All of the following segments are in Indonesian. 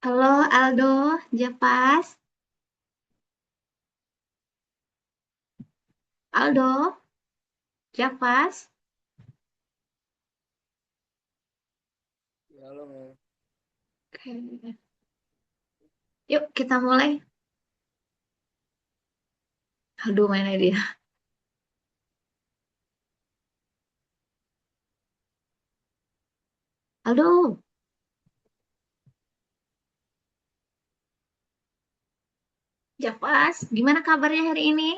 Halo Aldo, Japas. Aldo, Japas. Ya, halo, Mel. Oke. Yuk kita mulai. Aldo mana dia? Aldo, Japas. Gimana kabarnya hari ini?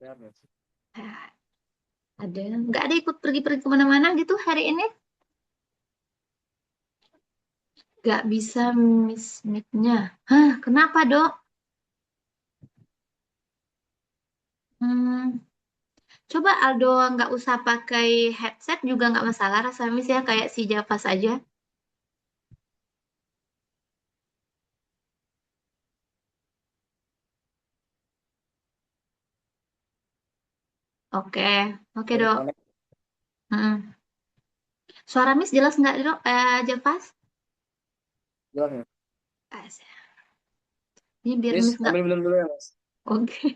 Sehat, Mas. Ah, nggak ada ikut pergi-pergi kemana-mana gitu hari ini? Nggak bisa miss meet-nya. Hah, kenapa dok? Hmm, coba Aldo nggak usah pakai headset juga nggak masalah rasa miss ya kayak si Japas aja. Oke, oke Lagi dok. connect. Hmm. Suara miss jelas nggak dok? Japas? Jelas, Mas. Ah, ini biar Miss, miss nggak. ambil minum dulu ya, Mas. Oke.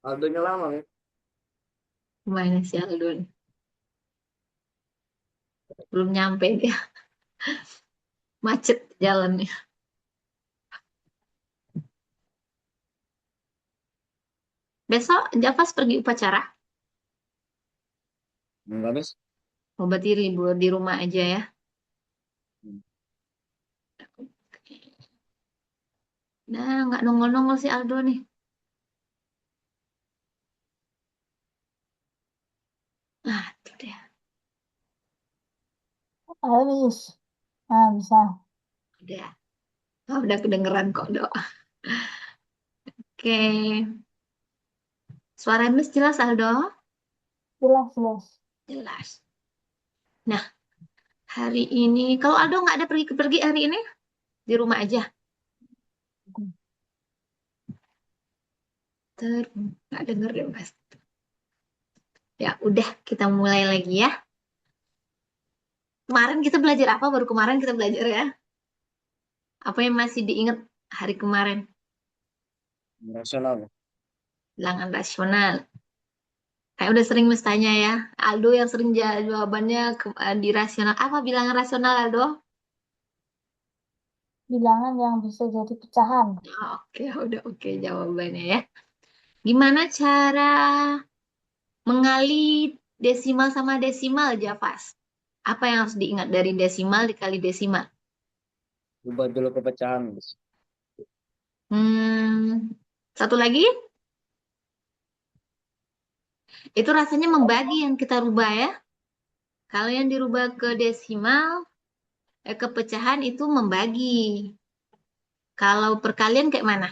Aldonya lama, Mas. Gimana sih Aldo nih? Belum nyampe dia, macet jalannya. Besok Javas pergi upacara. Enggak, Miss. Oh, berarti libur di rumah aja ya. Hmm. Nah, nggak nongol-nongol si Aldo nih. Ah, itu dia. Halo, Miss. Nah, bisa. Udah. Oh, udah kedengeran kok, Dok. Oke. Suara Miss jelas, Aldo? Jelas, jelas. Jelas. Nah, hari ini, kalau Aldo nggak ada pergi-pergi hari ini, di rumah aja. Nggak denger deh, Mas. Ya, udah. Kita mulai lagi ya. Kemarin kita belajar apa? Baru kemarin kita belajar ya. Apa yang masih diingat hari kemarin? Rasional, Mas. Bilangan rasional. Kayak udah sering Mas tanya ya. Aldo yang sering jawabannya di rasional. Apa bilangan rasional Aldo? Bilangan yang bisa jadi pecahan. Oke, udah oke jawabannya ya. Gimana cara mengali desimal sama desimal, Javas? Apa yang harus diingat dari desimal dikali desimal? Ubah dulu ke pecahan, Mas. Hmm, satu lagi, itu rasanya membagi yang kita rubah ya. Kalau yang dirubah ke desimal, ke pecahan itu membagi. Kalau perkalian kayak mana?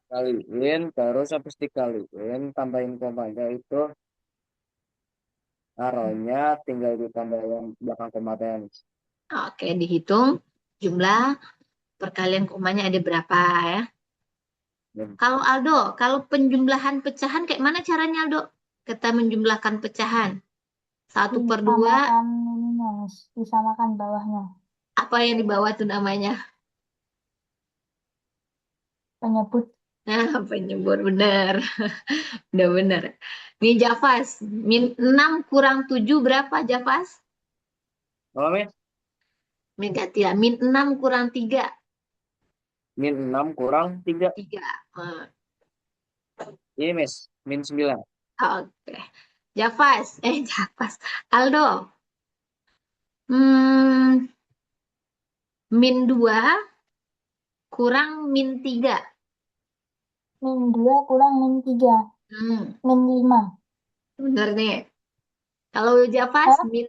Kaliin, terus habis dikaliin, tambahin komanya itu, taruhnya tinggal ditambah yang belakang komanya, Mas. Oke, dihitung jumlah perkalian komanya ada berapa ya. Dan Kalau Aldo, kalau penjumlahan pecahan kayak mana caranya Aldo? Kita menjumlahkan pecahan. Satu per dua, Disamakan ininya, Mas. Disamakan bawahnya. apa yang di bawah tuh namanya? Penyebut Nah, penyebut benar. Udah benar. Nih Javas, min 6 kurang 7 berapa Javas? oh, Miss, Min ganti lah, min 6 kurang 3. min 6 kurang 3. 3. Ini, Miss, min 9. Oke. Javas, Javas. Aldo, hmm, min 2 kurang min 3. min 2 kurang min 3. Hmm, Min 5. bener nih. Kalau Javas, Hah? min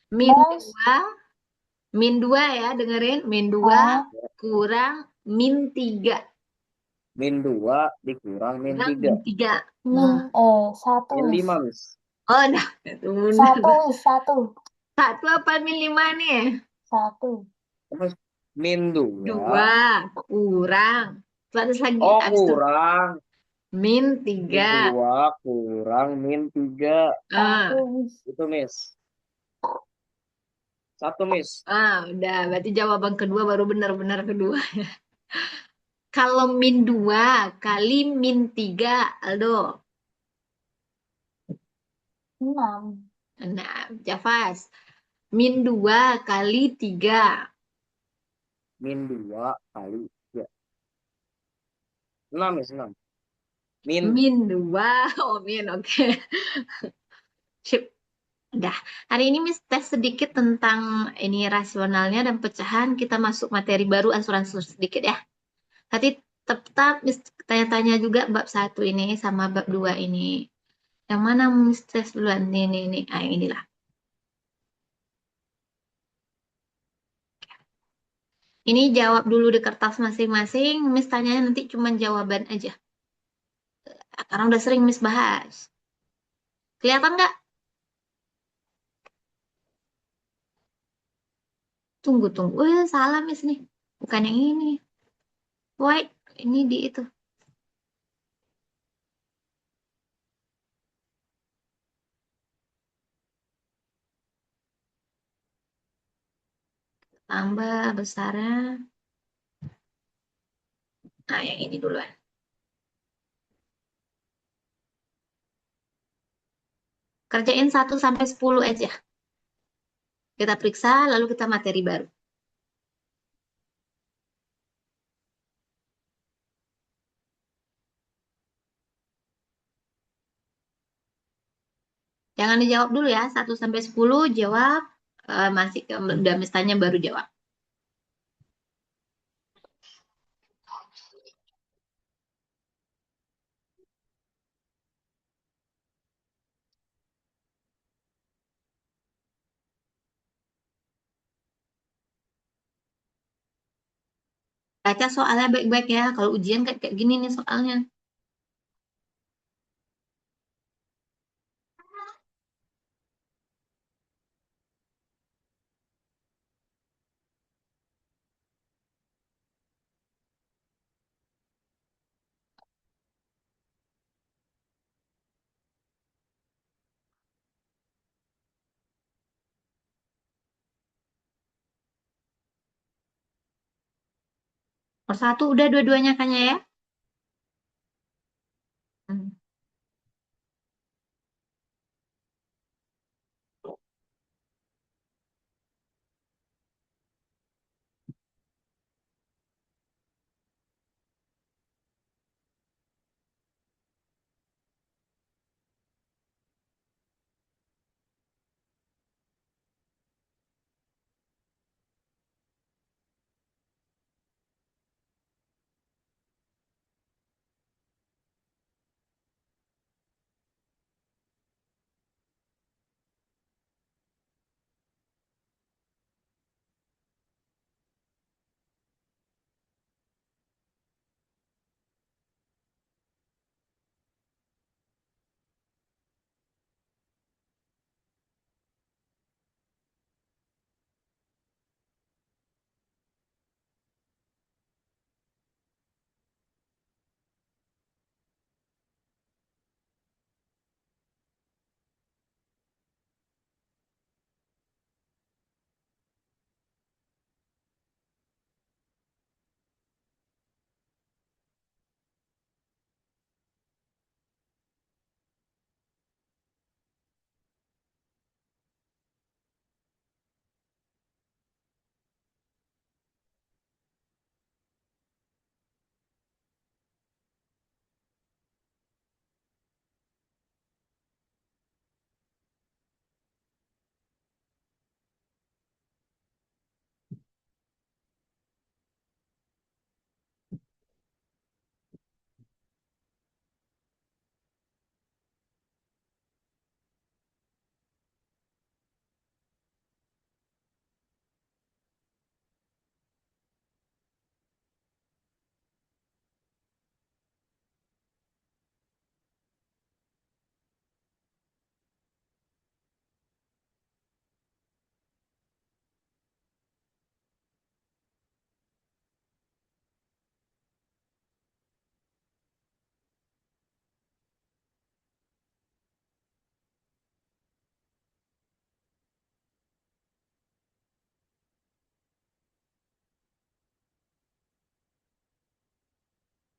Gimana, Mas? 2 min 2 ya, dengerin. Min 2 Ah, kurang min 3. Min 2 dikurang min Kurang 3. min 3. Min, Nah. satu, Min Miss. 5, Miss. Oh, nah, itu Satu, benar. Miss, satu. Satu apa min 5 nih? Satu. Terus min 2. Dua kurang. Terus lagi Oh, abis itu kurang. min Min 3. 2 kurang min 3. Satu, Ah, Miss. Itu, Miss. Satu, Miss. udah. Berarti jawaban kedua baru benar-benar kedua. Kalau min 2 kali min 3, Aldo. 6. Nah, Jafas. Min 2 kali 3. Min 2 kali 3. 6, Miss. 6. Min. Min 2. Oh, min. Oke. Sip. Udah. Hari ini Miss tes sedikit tentang ini rasionalnya dan pecahan. Kita masuk materi baru asuransi sedikit ya. Tadi tetap Miss tanya-tanya juga bab 1 ini sama bab 2 ini. Yang mana Miss tes duluan? Ini. Ah, inilah. Ini jawab dulu di kertas masing-masing. Miss tanyanya nanti cuma jawaban aja. Karena udah sering Miss bahas. Kelihatan nggak? Tunggu. Salah Miss nih. Bukan yang ini. Wait, ini di itu. Tambah besarnya. Nah, yang ini duluan. Kerjain 1 sampai 10 aja. Kita periksa, lalu kita materi baru. Jangan dijawab dulu ya. 1 sampai 10 jawab. Masih udah misalnya baru jawab. Baca soalnya baik-baik ya. Kalau ujian kayak gini nih soalnya. Nomor 1 udah dua-duanya kayaknya ya. Hmm.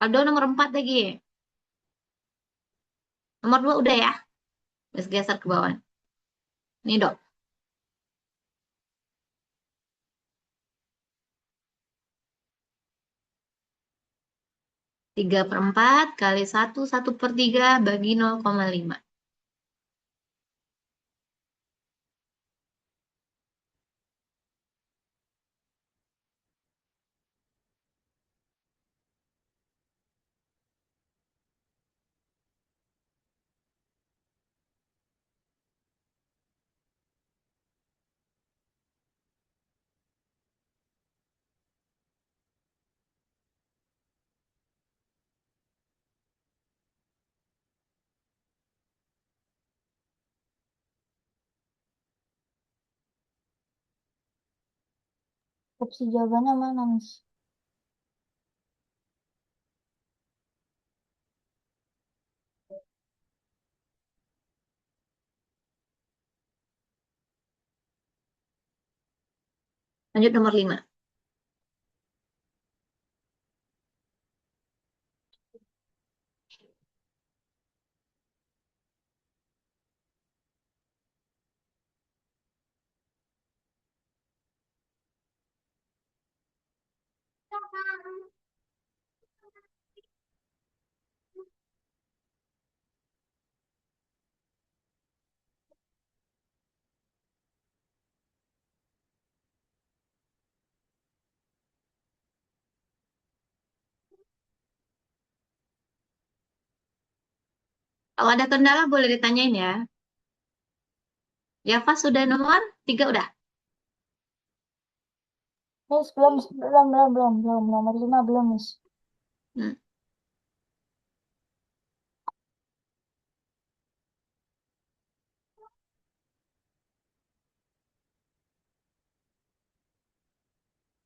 Aldo nomor 4 lagi. Nomor 2 udah ya. Terus geser ke bawah. Nih, Dok. 3/4 kali 1/3 bagi 0,5. Opsi jawabannya mana, Miss? Lanjut nomor 5. Kalau ada kendala boleh ditanyain ya. Ya, Fas sudah nomor 3 udah. Miss, belum. Nomor 5 belum, Miss. Hmm.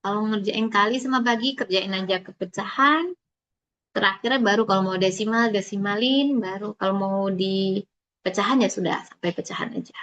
Kalau ngerjain kali sama bagi, kerjain aja kepecahan. Terakhirnya baru kalau mau desimal, desimalin. Baru kalau mau di pecahan ya sudah, sampai pecahan aja.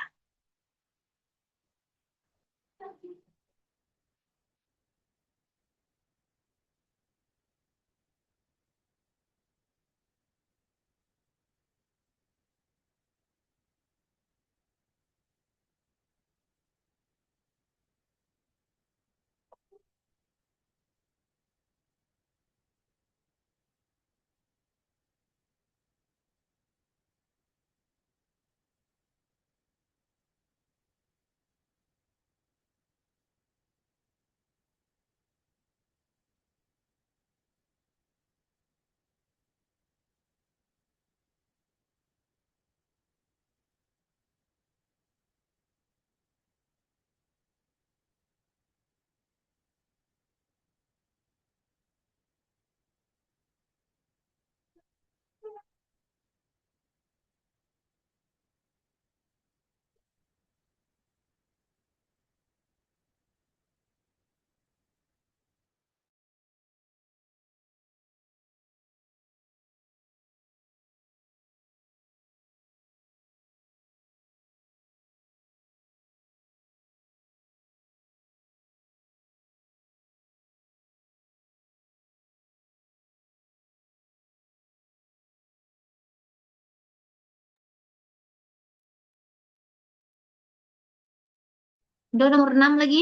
Udah nomor 6 lagi.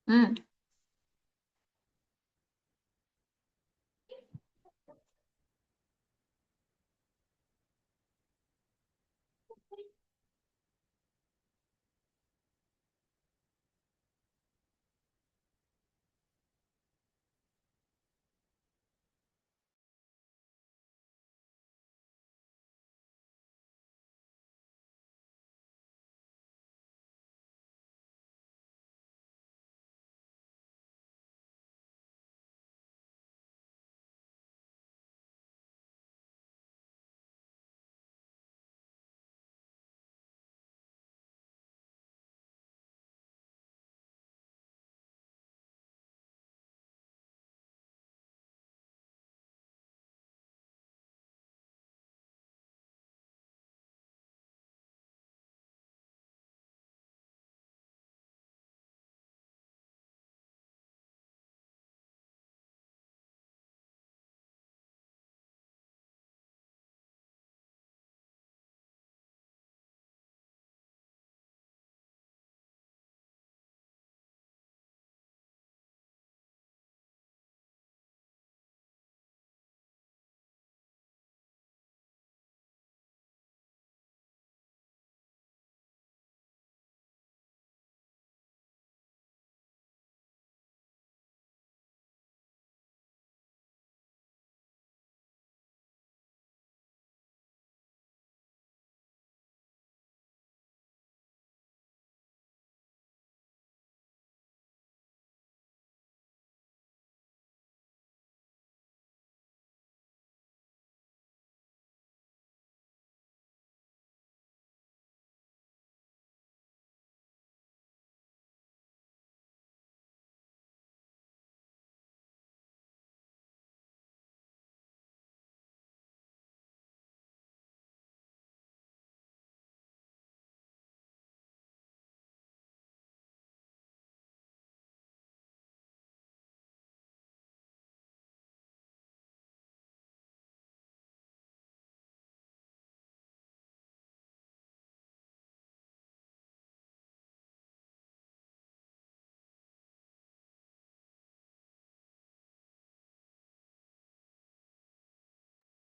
Hmm.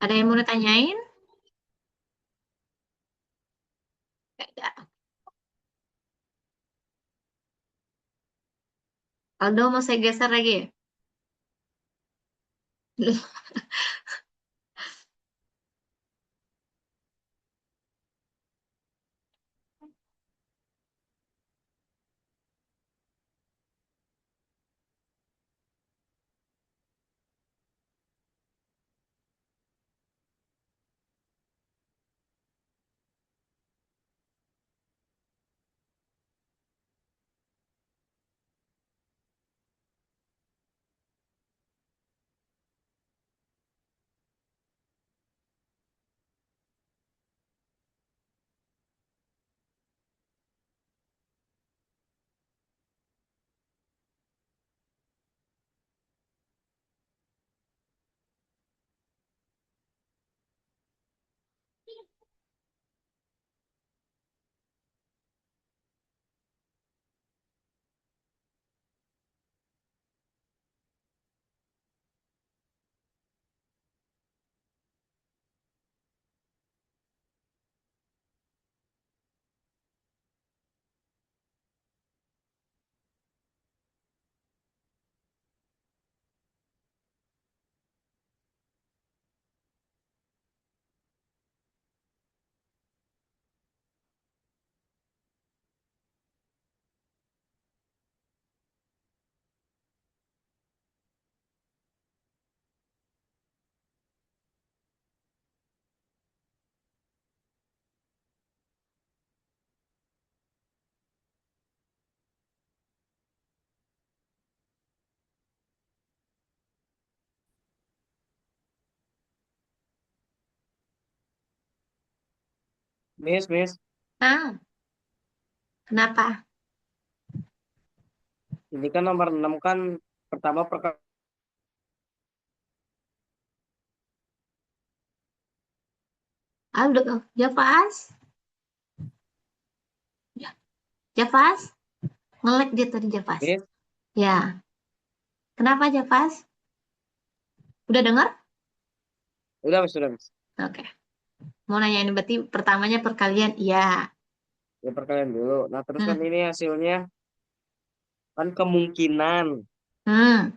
Ada yang mau ditanyain? Nggak ada. Aldo mau saya geser lagi ya? Miss, Ah, kenapa? ini kan nomor 6 kan pertama Aldo, Javas? Javas? Ngelek dia tadi Javas. Miss, Ya, kenapa Javas? Udah dengar? sudah Miss. Oke. Mau nanya ini berarti pertamanya perkalian. Iya. Ya perkalian dulu. Nah, terus kan Hmm. ini hasilnya kan kemungkinan Hmm.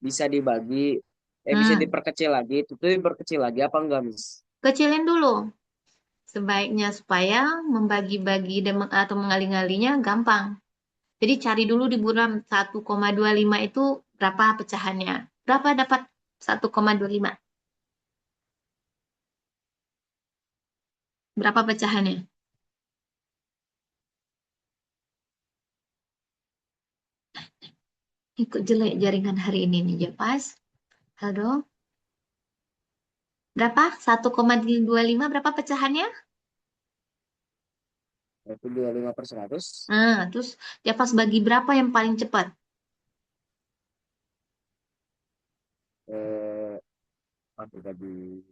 bisa dibagi, bisa Hmm. diperkecil lagi. Itu tuh diperkecil lagi apa enggak, Miss? Kecilin dulu. Sebaiknya supaya membagi-bagi dan atau mengali-ngalinya gampang. Jadi cari dulu di buram 1,25 itu berapa pecahannya. Berapa dapat 1,25? Berapa pecahannya? Ikut jelek jaringan hari ini nih, Javas. Halo, berapa? 1,25 berapa pecahannya? Itu 25/100. Nah, terus Javas bagi berapa yang paling cepat? Eh, Apa tadi?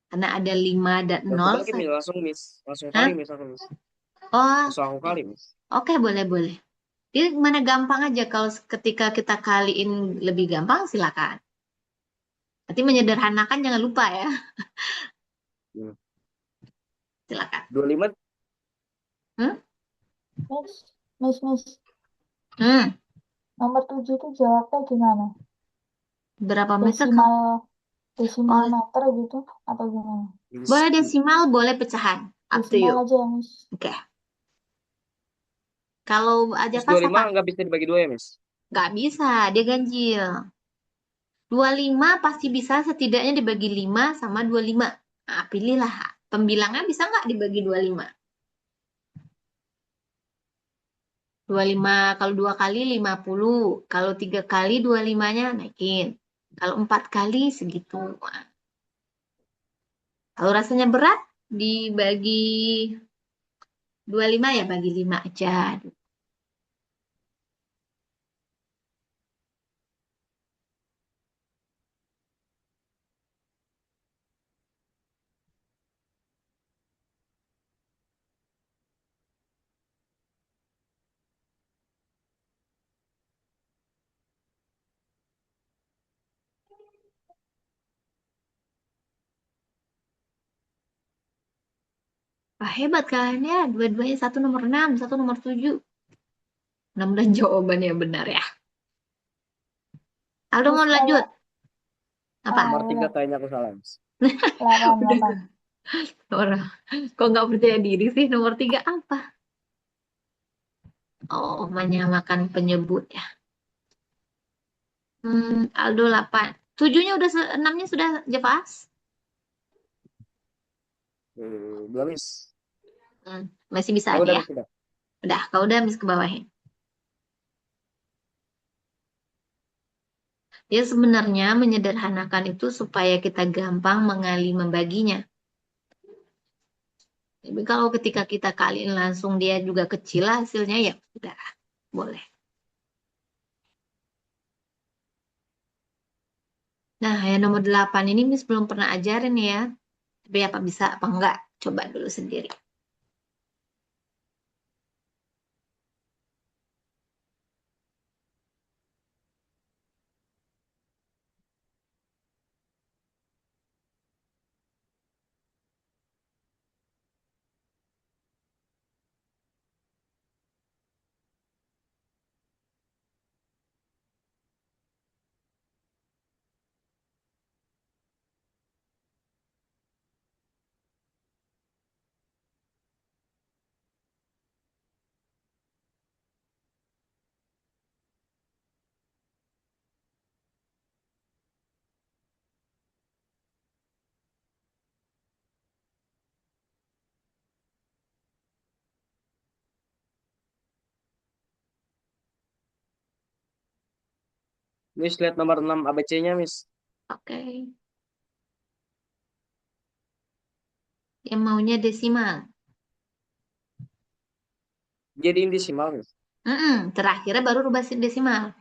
Karena ada 5 dan Ya, aku nol. bagi Miss, langsung Miss. Langsung kali Hah? Miss aku Miss. Oh, Langsung aku kali Miss. oke, boleh, boleh. Jadi mana gampang aja kalau ketika kita kaliin lebih gampang silakan. Tapi menyederhanakan jangan lupa ya. Hmm. Silakan. 25. Hmm? Miss, Hmm. nomor 7 itu jawabnya gimana? Berapa meter kamu? Desimal, desimal Oh, meter gitu atau gimana? Miss. boleh desimal, boleh pecahan. Up to you. Desimal aja ya, Miss. Oke. Kalau aja Miss pas 25 apa? nggak bisa dibagi dua ya Miss? Nggak bisa, dia ganjil. 25 pasti bisa setidaknya dibagi 5 sama 25. Nah, pilihlah. Pembilangnya bisa nggak dibagi 25? 25 kalau 2 kali 50. Kalau 3 kali 25-nya naikin. Kalau 4 kali segitu. Nah, kalau rasanya berat dibagi 25 ya bagi 5 aja. Wah, hebat kalian ya. Dua-duanya satu nomor 6, satu nomor 7. Mudah-mudahan jawabannya benar ya. Aldo Miss mau kalau lanjut? Apa? Nomor tiga boleh. kayaknya aku salah, Miss. 8, Udah 8. orang. Kok nggak percaya diri sih? Nomor 3 apa? Oh, menyamakan penyebut ya. Aldo 8. 7-nya udah, 6-nya sudah jelas? Belum, Miss. Masih bisa Oh, aja udah, ya. Miss, udah. Udah, kau udah habis ke bawahin. Ya sebenarnya menyederhanakan itu supaya kita gampang mengali membaginya. Tapi kalau ketika kita kaliin langsung dia juga kecil hasilnya ya udah boleh. Nah, yang nomor 8 ini Miss belum pernah ajarin ya. Tapi apa bisa apa enggak? Coba dulu sendiri. Miss, lihat nomor 6 ABC-nya, Miss. Oke. Yang maunya desimal. Jadiin desimal, Miss. Terakhirnya baru rubah desimal.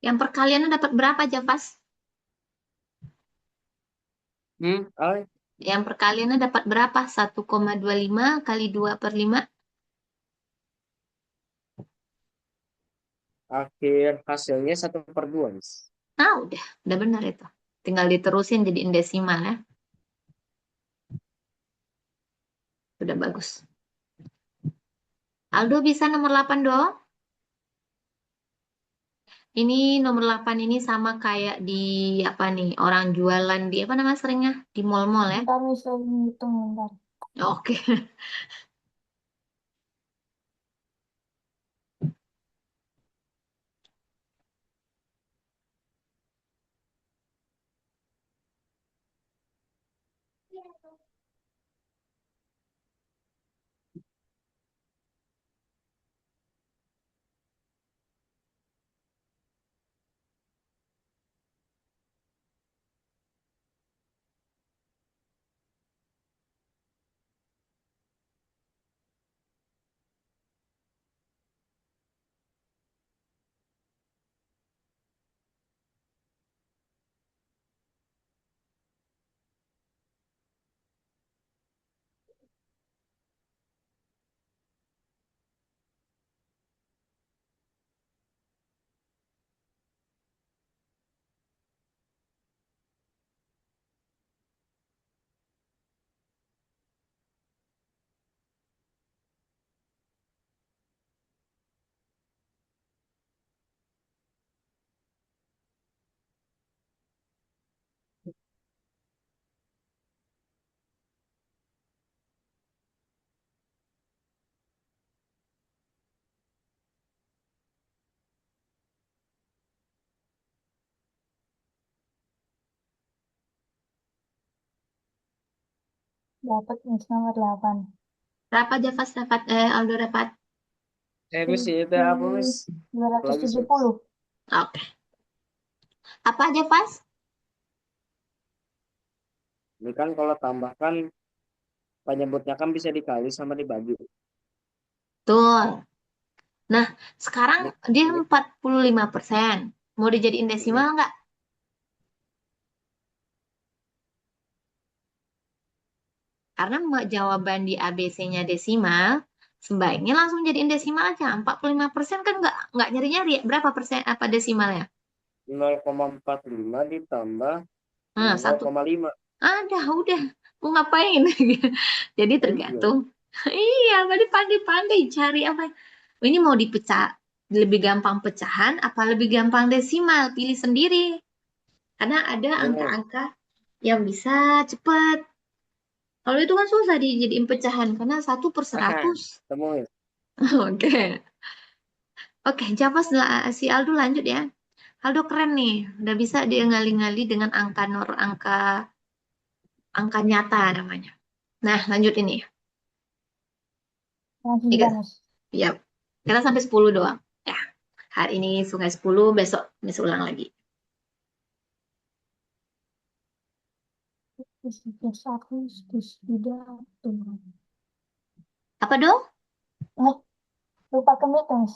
Yang perkaliannya dapat berapa, Javas? Ah, Yang perkaliannya dapat berapa? 1,25 kali 2 per 5. akhir hasilnya 1/2, Miss. Nah, udah benar itu. Tinggal diterusin jadiin desimal ya. Udah bagus. Aldo bisa nomor 8 dong. Ini nomor 8 ini sama kayak di apa nih? Orang jualan di apa nama seringnya? Di mall-mall ya. Ntar Miss lagi ngitung bentar. Oke. Dapat Miss nomor 8. Berapa Javas dapat? Aldo dapat? Miss itu apa Miss? Lagi sih. 270. Oke. Apa Javas? Ini kan kalau tambahkan penyebutnya kan bisa dikali sama dibagi. Tuh. Nah, sekarang Ini, dia ini 45%. Mau dijadiin mm, desimal nggak? Karena jawaban di ABC-nya desimal, sebaiknya langsung jadiin desimal aja. 45% kan nggak nyari-nyari. Berapa persen apa desimalnya? 0,45 ditambah Nah, satu. 0,5. Ada, udah. Mau ngapain? Jadi Oh iya. tergantung. Iya, tadi pandai-pandai cari apa. Ini mau dipecah, lebih gampang pecahan apa lebih gampang desimal? Pilih sendiri. Karena ada Ini. angka-angka yang bisa cepat. Kalau itu kan susah dijadiin pecahan karena 1/100. Temuin. Oke. Oke, Javas si Aldo lanjut ya. Aldo keren nih, udah bisa dia ngali-ngali dengan angka nyata namanya. Nah, lanjut ini. Yang Ini 9, Mas. ya, kita sampai 10 doang. Ya, hari ini sungai 10, besok besok ulang lagi. Terus aku terus tidak tuh. Apa dong? Nih, lupa kemit, Mas.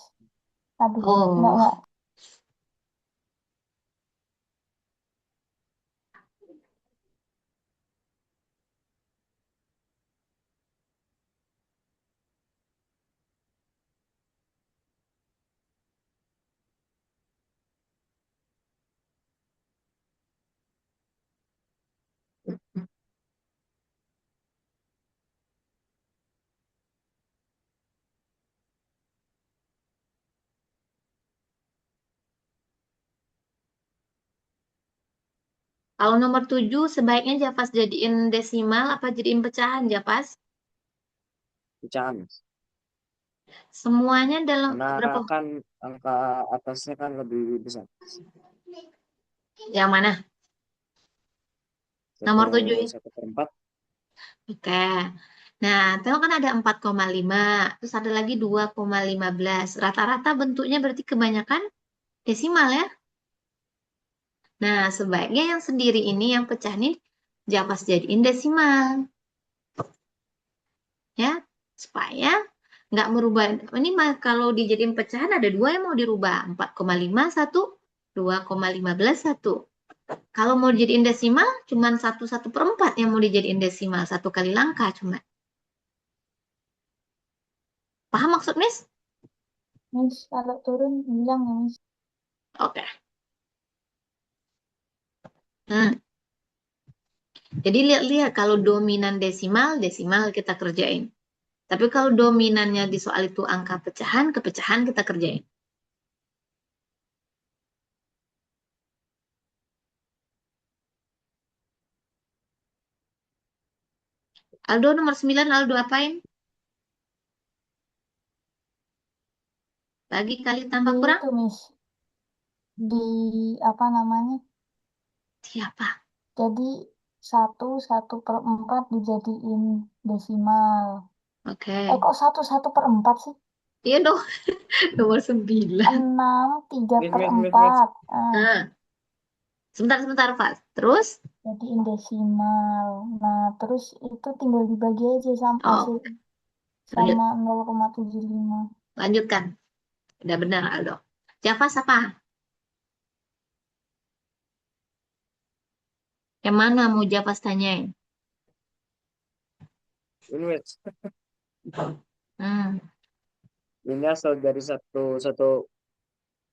Aduh, Oh, enggak. kalau nomor 7 sebaiknya Javas jadiin desimal apa jadiin pecahan, Javas? Pecahan. Semuanya dalam Karena berapa? kan angka atasnya kan lebih besar. Yang mana? Satu, Nomor 7 ini. 1/4. Oke. Nah, tengok kan ada 4,5, terus ada lagi 2,15. Rata-rata bentuknya berarti kebanyakan desimal ya. Nah, sebaiknya yang sendiri ini yang pecah nih Javas jadiin desimal ya, supaya nggak merubah. Ini kalau dijadiin pecahan ada dua yang mau dirubah, 4,5 satu, 2,15 satu. Kalau mau dijadiin desimal, cuman 1/1/4 yang mau dijadiin desimal, satu kali langkah cuma. Paham maksud Miss? Mas, kalau turun bilang ya, Mas. Oke. Hmm. Jadi lihat-lihat kalau dominan desimal, desimal kita kerjain. Tapi kalau dominannya di soal itu angka pecahan, kepecahan kita kerjain. Aldo nomor 9, Aldo apain? Bagi kali Di tambah kurang? itu, Mas. Di apa namanya? Siapa? Jadi 1/4 dijadiin desimal. Oke. Kok 1/4 sih? Iya dong, nomor 9. 6 tiga Miss, per miss, miss, miss. empat. Nah, sebentar, Pak. Terus, Jadiin desimal. Nah, terus itu tinggal dibagi aja sama oh, hasil lanjut, sama 0,75. lanjutkan. Udah benar, Aldo. Java apa? Yang mana mau Java tanyain? Ini Miss. Hmm. Ini asal dari satu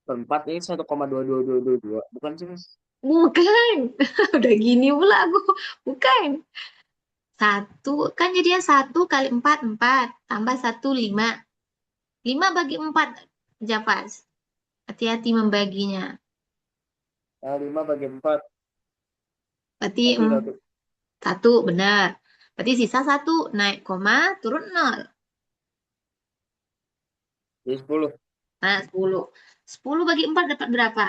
per 4 ini 1,22222. Bukan sih Mas? Bukan. Udah gini pula aku. Bukan. Satu, kan jadinya 1 kali 4, 4. Tambah 1, 5. 5 bagi 4, Javas. Hati-hati membaginya. Nah, 5/4. Berarti Satu, satu. 1, benar. Berarti sisa 1, naik koma, turun 0. Jadi 10. Nah, 10. 10 bagi 4 dapat berapa?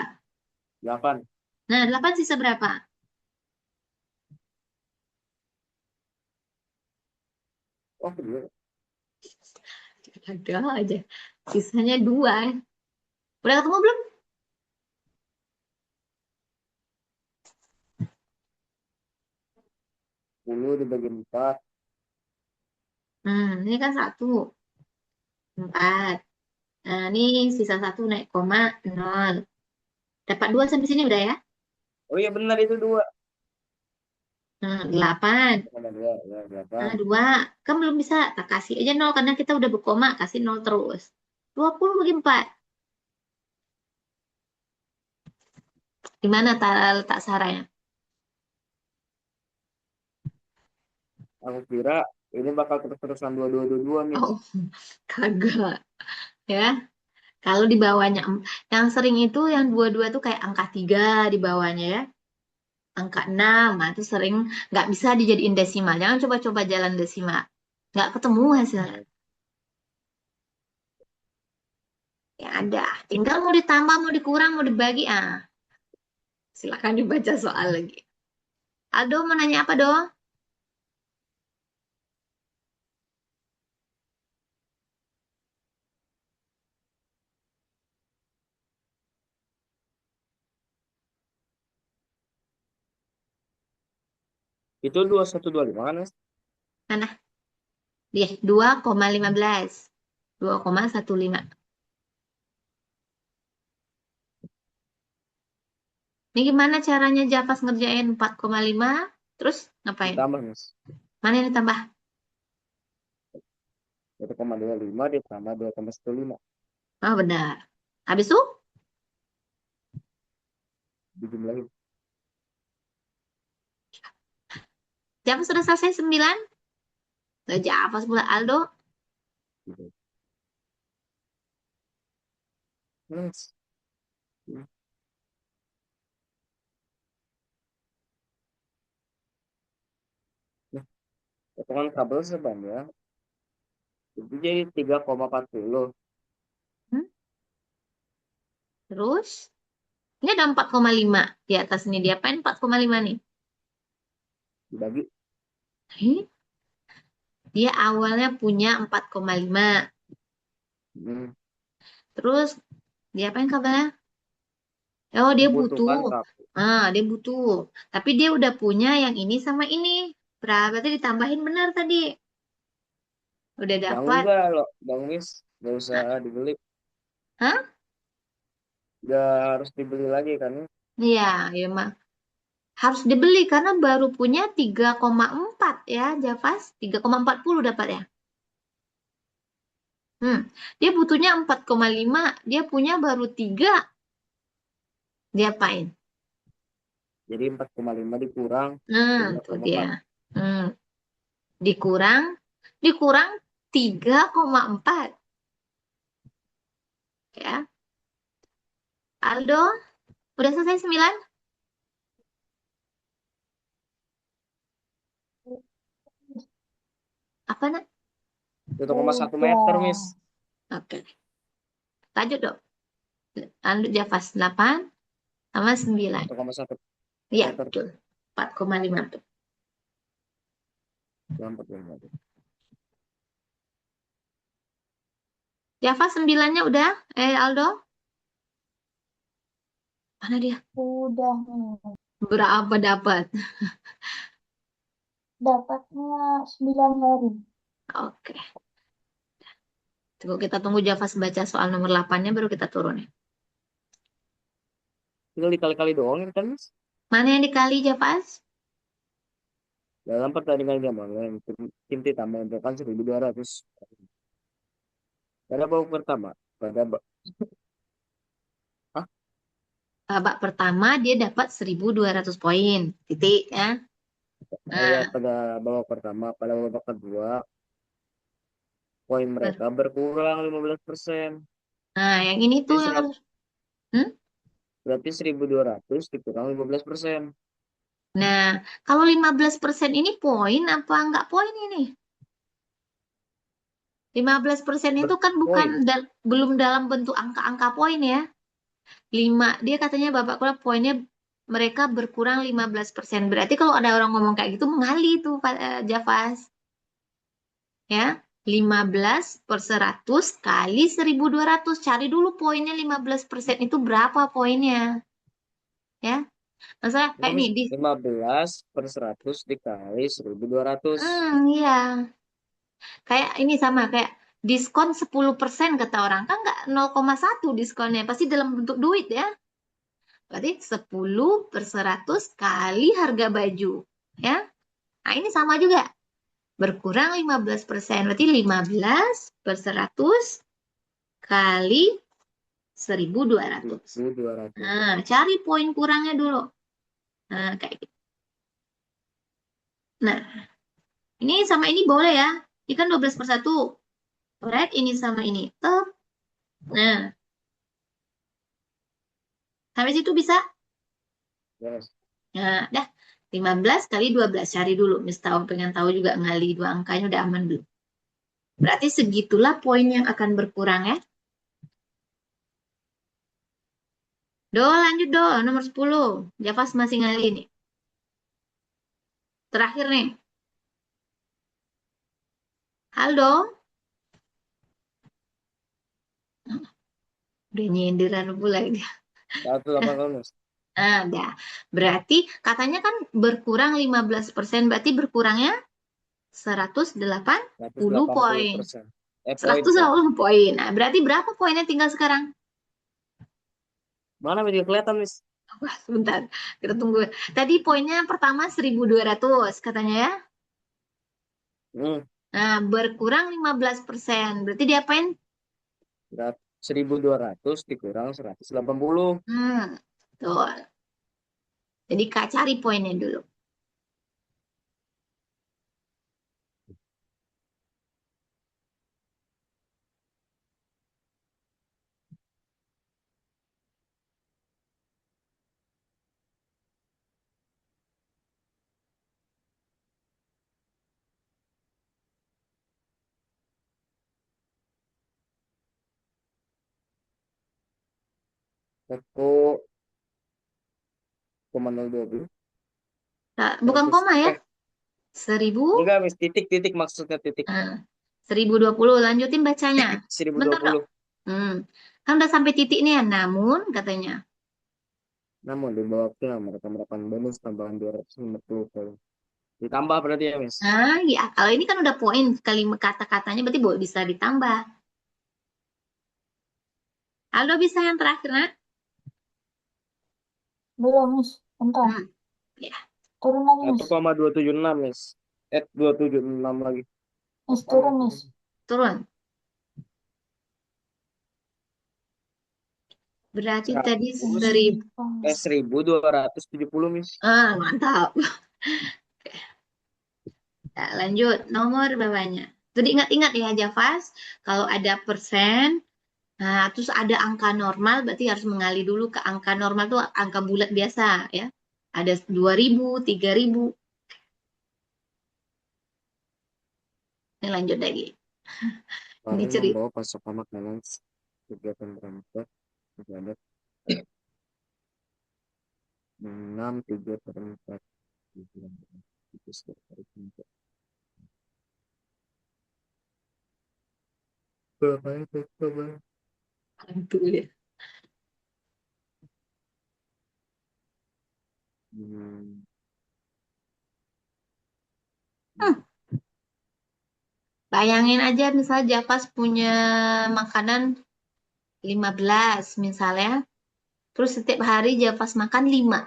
8. Nah, 8 sisa berapa? Oh, bener. Ada aja. Sisanya 2. Udah ketemu belum? Sepuluh dibagi 4. Ini kan 1. 4. Nah, ini sisa 1 naik koma 0. Dapat 2 sampai sini udah ya? Oh iya benar itu 2. 8. 2 ya 8. 2. Kan belum bisa. Tak kasih aja 0 karena kita udah berkoma. Kasih 0 terus. 20 bagi 4. Gimana letak saranya? Aku kira ini bakal terus-terusan 2 2 2 2 Miss. Oh, kagak. Ya. Kalau di bawahnya, yang sering itu yang 22 tuh kayak angka 3 di bawahnya ya. Angka 6, nah itu sering nggak bisa dijadiin desimal. Jangan coba-coba jalan desimal. Nggak ketemu hasilnya. Ya ada. Tinggal mau ditambah, mau dikurang, mau dibagi. Silakan dibaca soal lagi. Aldo mau nanya apa dong? Itu 2125 kan Mas? Mana? Dia 2,15. 2,15. Ini gimana caranya Javas ngerjain 4,5? Terus ngapain? Ditambah Mas. Mana yang ditambah? 1,25 ditambah 2,15 Oh benar. Habis itu dijumlahin. Javas sudah selesai 9. Udah Javas pula Aldo. Gitu. Mas. Nah, potongan kabel sebanyak itu jadi 3,40 Hmm, Terus ini ada 4,5 di atas ini. Diapain 4,5 nih? dibagi. Ini dia awalnya punya 4,5. Hmm, Terus diapain kabelnya? Oh, dia butuh. Membutuhkan kabel. Dia butuh. Tapi dia udah punya yang ini sama ini. Berarti ditambahin benar tadi. Udah Ya dapat. enggak loh, Bang Miss. Nggak usah Nah, dibeli. hah? Nggak harus dibeli lagi kan? Iya, ya mah. Harus dibeli karena baru punya 3,4 ya, Javas. 3,40 dapat ya. Hmm. Dia butuhnya 4,5. Dia punya baru 3. Diapain? Jadi 4,5 dikurang Nah, itu dia. 3,4. Hmm. Dikurang, dikurang 3,4 ya. Aldo, udah selesai 9? Apa nak? 1,1 meter, Miss. Udah. Oke. Lanjut dong. Lanjut Javas 8 sama 9. 1,1 Iya, meter. betul. 4,5 tuh. Gampang, gampang. Javas 9-nya udah? Aldo? Mana dia? Udah nih. Berapa dapat? Dapatnya 9 hari. Oke. Tunggu kita tunggu Javas baca soal nomor 8-nya baru kita turunin. Tinggal dikali-kali doang kan, Miss? Mana yang dikali Javas? Dalam pertandingan gamblang, tim tambah itu kan 1.200. Pada babak pertama, pada ah, Babak pertama dia dapat 1.200 poin. Titik ya. ya, Nah, pada babak pertama, pada babak kedua, poin mereka berkurang 15%. yang ini tuh Jadi yang harus. Hmm? berarti 1.200 dikurang 15%. Nah, kalau 15% ini poin apa enggak poin ini? 15% itu kan bukan Berpoin. belum dalam bentuk angka-angka poin ya. 5, dia katanya Bapak Kula poinnya mereka berkurang 15%. Berarti kalau ada orang ngomong kayak gitu mengali tuh Pak Javas. Ya. 15/100 kali 1.200. Cari dulu poinnya 15% itu berapa poinnya. Ya. Masalah Itu kayak Miss, nih di 15/100 dikali 1.200. iya. Kayak ini sama kayak diskon 10% kata orang. Kan nggak 0,1 diskonnya, pasti dalam bentuk duit ya. Berarti 10/100 kali harga baju. Ya. Nah, ini sama juga. Berkurang 15%. Berarti 15/100 kali 1.200. 1.200. Nah, cari poin kurangnya dulu. Nah, kayak gitu. Nah, ini sama ini boleh ya. Ini kan 12/1. Alright, ini sama ini. Nah, sampai situ bisa? Yes. Nah, dah. 15 kali 12. Cari dulu. Mis tahu, pengen tahu juga ngali dua angkanya udah aman belum. Berarti segitulah poin yang akan berkurang ya. Do, lanjut do. Nomor 10. Javas masih ngali nih. Terakhir nih. Halo. Udah nyindiran pula dia. 180 Miss. Ada. Berarti katanya kan berkurang 15%. Berarti berkurangnya 180 poin. 180%. Poin. 180 poin. Nah, berarti berapa poinnya tinggal sekarang? Mana Miss? Kelihatan Miss? Wah, sebentar. Kita tunggu. Tadi poinnya pertama 1.200 katanya ya. Hmm. Nah, berkurang 15%. Berarti diapain? 1.200 dikurang 180. Betul. Jadi Kak cari poinnya dulu. Satu 0,020. Nah, bukan 100. koma ya. 1000. Enggak Miss, titik maksudnya titik. 1020. Lanjutin bacanya. Bentar dong. 1020. Kan udah sampai titik nih ya. Namun katanya. Namun di bawah itu mereka bonus tambahan 250 poin. Ditambah berarti ya Miss. Nah, ya kalau ini kan udah poin kalimat kata-katanya berarti boleh bisa ditambah. Aldo bisa yang terakhir, nak? Belum, Miss. Bentar. Ya, Turun lagi, Miss. 1,276 Miss. 276 lagi. Miss, turun, Miss. turun. Berarti tadi 1000. 1.270 Miss. Mantap. Nah, lanjut nomor bawahnya. Jadi ingat-ingat ya Javas, kalau ada persen, nah terus ada angka normal, berarti harus mengali dulu ke angka normal tuh angka bulat biasa ya. Ada 2.000, 3.000. Ini lanjut lagi. Ini Kemarin cerita. membawa pasokan makanan kegiatan berangkat terhadap 6 3 per 4 itu setiap hari untuk berapa itu coba. Ya. Hmm. Bayangin aja misalnya Javas punya makanan 15 misalnya. Terus setiap hari Javas makan 5.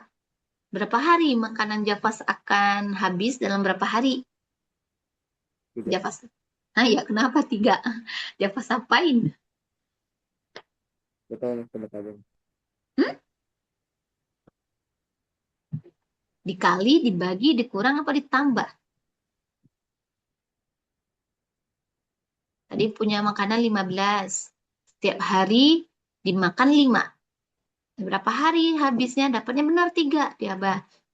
Berapa hari makanan Javas akan habis dalam berapa hari? Tiga. Javas. Nah ya kenapa 3? Javas apain? Kita tebak aja. Dikali, dibagi, dikurang apa ditambah? Tadi punya makanan 15. Setiap hari dimakan 5. Berapa hari habisnya? Dapatnya benar 3.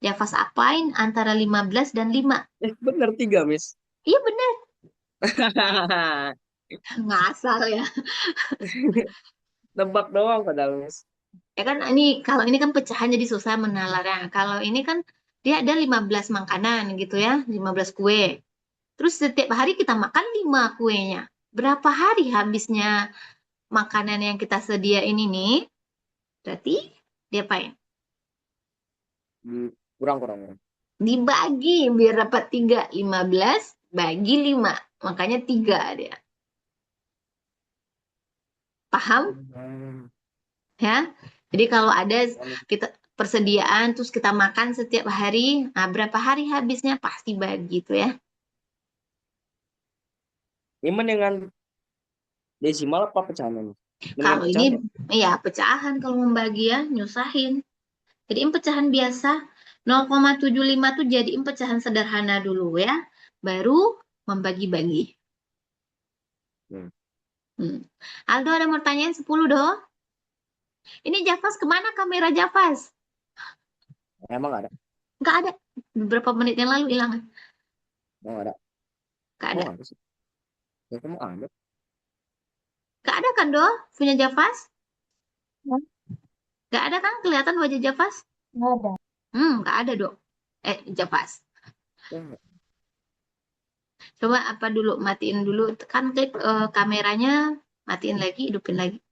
Javas apain antara 15 dan 5? Bener 3 Miss. Iya benar. Ngasal ya. Tebak doang padahal Miss. Ya kan ini kalau ini kan pecahan jadi susah menalarnya. Kalau ini kan dia ada 15 makanan gitu ya, 15 kue. Terus setiap hari kita makan 5 kuenya. Berapa hari habisnya makanan yang kita sediain ini? Berarti diapain? Kurang. Dibagi biar dapat 3. 15 bagi 5. Makanya 3 dia. Paham? Hmm. Ya. Jadi kalau ada kita persediaan terus kita makan setiap hari, nah berapa hari habisnya pasti bagi tuh ya. Ini dengan desimal apa pecahan ini? Mendingan Kalau ini pecahan ya? ya pecahan kalau membagi ya nyusahin. Jadiin pecahan biasa 0,75 tuh jadiin pecahan sederhana dulu ya. Baru membagi-bagi. Hmm. Aldo ada mau tanyain 10 doh. Ini Javas kemana kamera Javas? Emang ada? Nggak ada. Beberapa menit yang lalu hilang. Emang ada? Nggak Oh ada. ada sih. Ya kamu ada. Nggak ada kan doh punya Javas? Nggak Nggak ada kan kelihatan wajah Javas? nggak ada. Nggak ada dok. Javas. Ya, Coba apa dulu, matiin dulu. Kan klik kameranya, matiin lagi, hidupin lagi.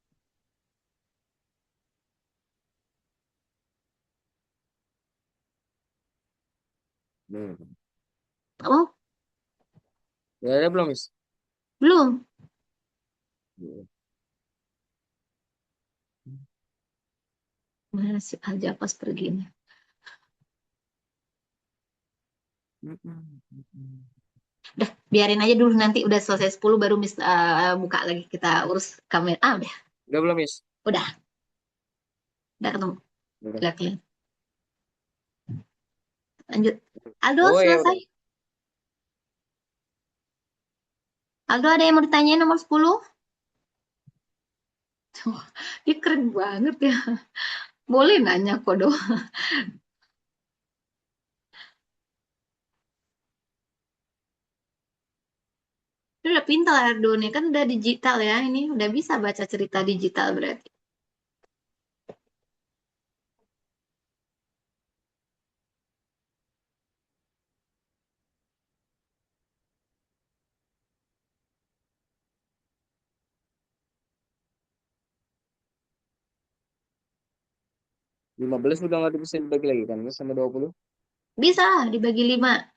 hmm. Oh, Ya ada belum, Miss? belum. Hmm. Mana si Javas pergi nih? Udah, biarin aja dulu nanti udah selesai 10 baru buka lagi kita urus kamera. Udah, Udah belum, Miss? udah, udah ketemu. Udah. Udah kelihatan. Lanjut. Aldo, Oh ya udah. selesai. Aldo ada yang mau ditanyain nomor 10? Wah, dia keren banget ya. Boleh nanya kok, Do. Dia udah pintar Aldo nih, kan udah digital ya. Ini udah bisa baca cerita digital berarti. Lima belas udah nggak bisa dibagi lagi kan, Miss, sama 20? Bisa dibagi 5.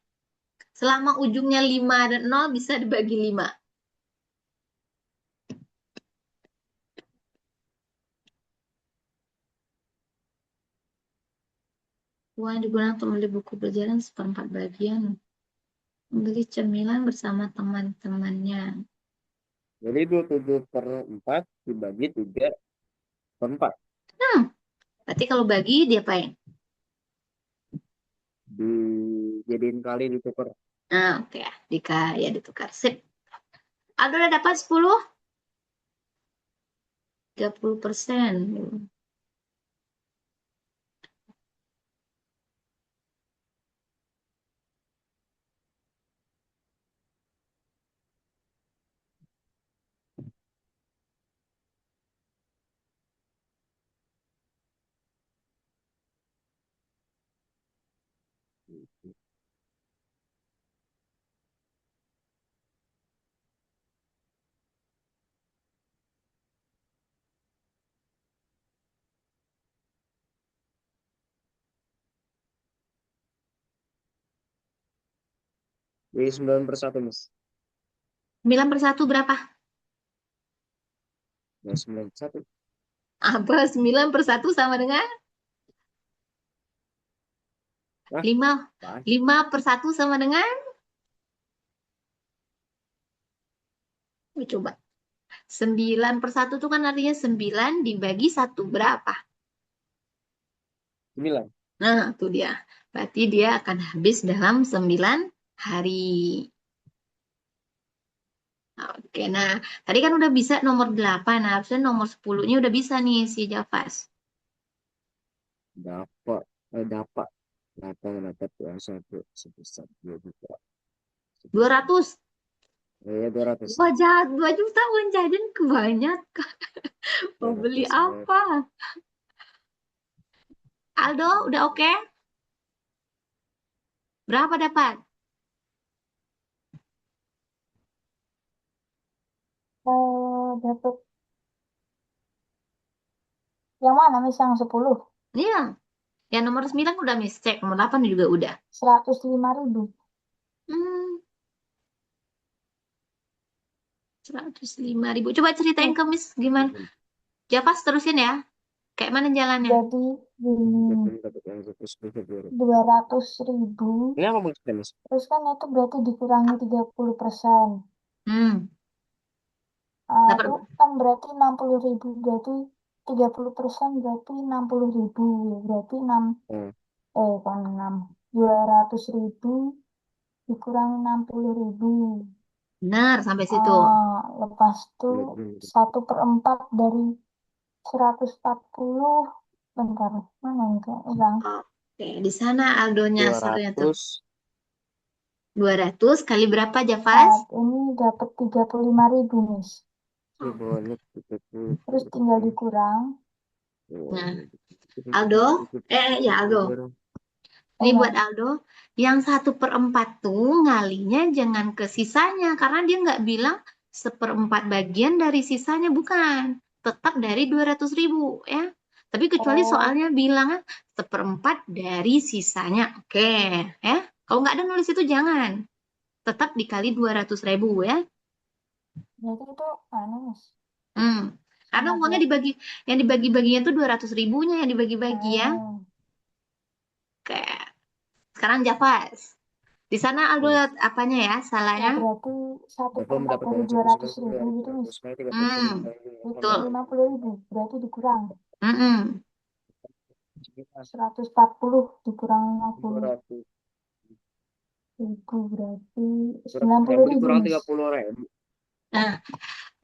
Selama ujungnya 5 dan 0 bisa dibagi 5. Uang yang digunakan untuk membeli buku pelajaran seperempat bagian. Membeli cemilan bersama teman-temannya. Jadi 27/4 dibagi 3/4. Berarti kalau bagi dia apain? Dijadiin kali ditukar. Nah, oke ya. Ya ditukar. Sip. Aldo udah dapat 10? 30%. Jadi 9/1, Miss. 9/1 berapa? Ya 9/1. Apa 9/1 sama dengan Hah? 5? Apaan? 5/1 sama dengan? Coba. 9/1 itu kan artinya 9 dibagi 1 berapa? 9. Nah, itu dia. Berarti dia akan habis dalam 9 hari. Oke, nah tadi kan udah bisa nomor 8. Nah, harusnya nomor 10-nya udah bisa nih si Javas. Dapat. Dapat. Dapat ya, satu sebesar 2 juta. 200. Ya 200. Wah, jahat. 2 juta uang jajan kebanyakan. Mau beli 200 ya. apa? Aldo, udah oke? Berapa dapat? dapat. Yang mana, Miss? Yang 10? Iya, yang nomor 9 udah Miss cek, nomor 8 juga udah. 105.000. Hmm, 105.000. Coba ceritain ke Miss gimana. Javas terusin ya. Kayak mana jalannya? Jadi gini, Dapat yang 100.000. 200.000. Ini apa maksudnya, Mas? Terus kan itu berarti dikurangi 30%. Hmm, Itu dapat. kan berarti 60.000. Berarti 30% berarti 60.000. Berarti 6, Hmm. kan 6. 200.000 dikurangi 60.000. Benar sampai situ. Lepas itu Bener. 1/4 dari 140. Bentar, mana ini Kak? Ulang. Oke, di sana Aldo nyasarnya tuh. 200 200 kali berapa Javas? Saat ini dapat 35.000, Miss. banyak 30. Terus tinggal dikurang. Nah, Aldo, ya Aldo. Ini buat Ulang. Aldo, yang 1/4 tuh ngalinya jangan ke sisanya, karena dia nggak bilang 1/4 bagian dari sisanya, bukan. Tetap dari 200.000, ya. Tapi kecuali Oh, soalnya bilangnya 1/4 dari sisanya. Oke, ya. Kalau nggak ada nulis itu jangan. Tetap dikali 200.000, ya. berarti itu aneh, Miss. Hmm. Karena Sama uangnya buat. dibagi, yang dibagi-baginya tuh 200.000-nya yang dibagi-bagi, ya. Hmm. Oke. Sekarang Javas. Di sana Aldo Hmm. lihat apanya ya, Ya salahnya? berarti Bapak 1/4 mendapat dari uang 200.000 gitu, Miss. 100.000, 30 Hmm, Itu betul. 50.000. Berarti dikurang. Mm-mm. 140 dikurang 50.000. 200. Berarti Ribu 90.000, dikurang Miss. 30.000. Nah,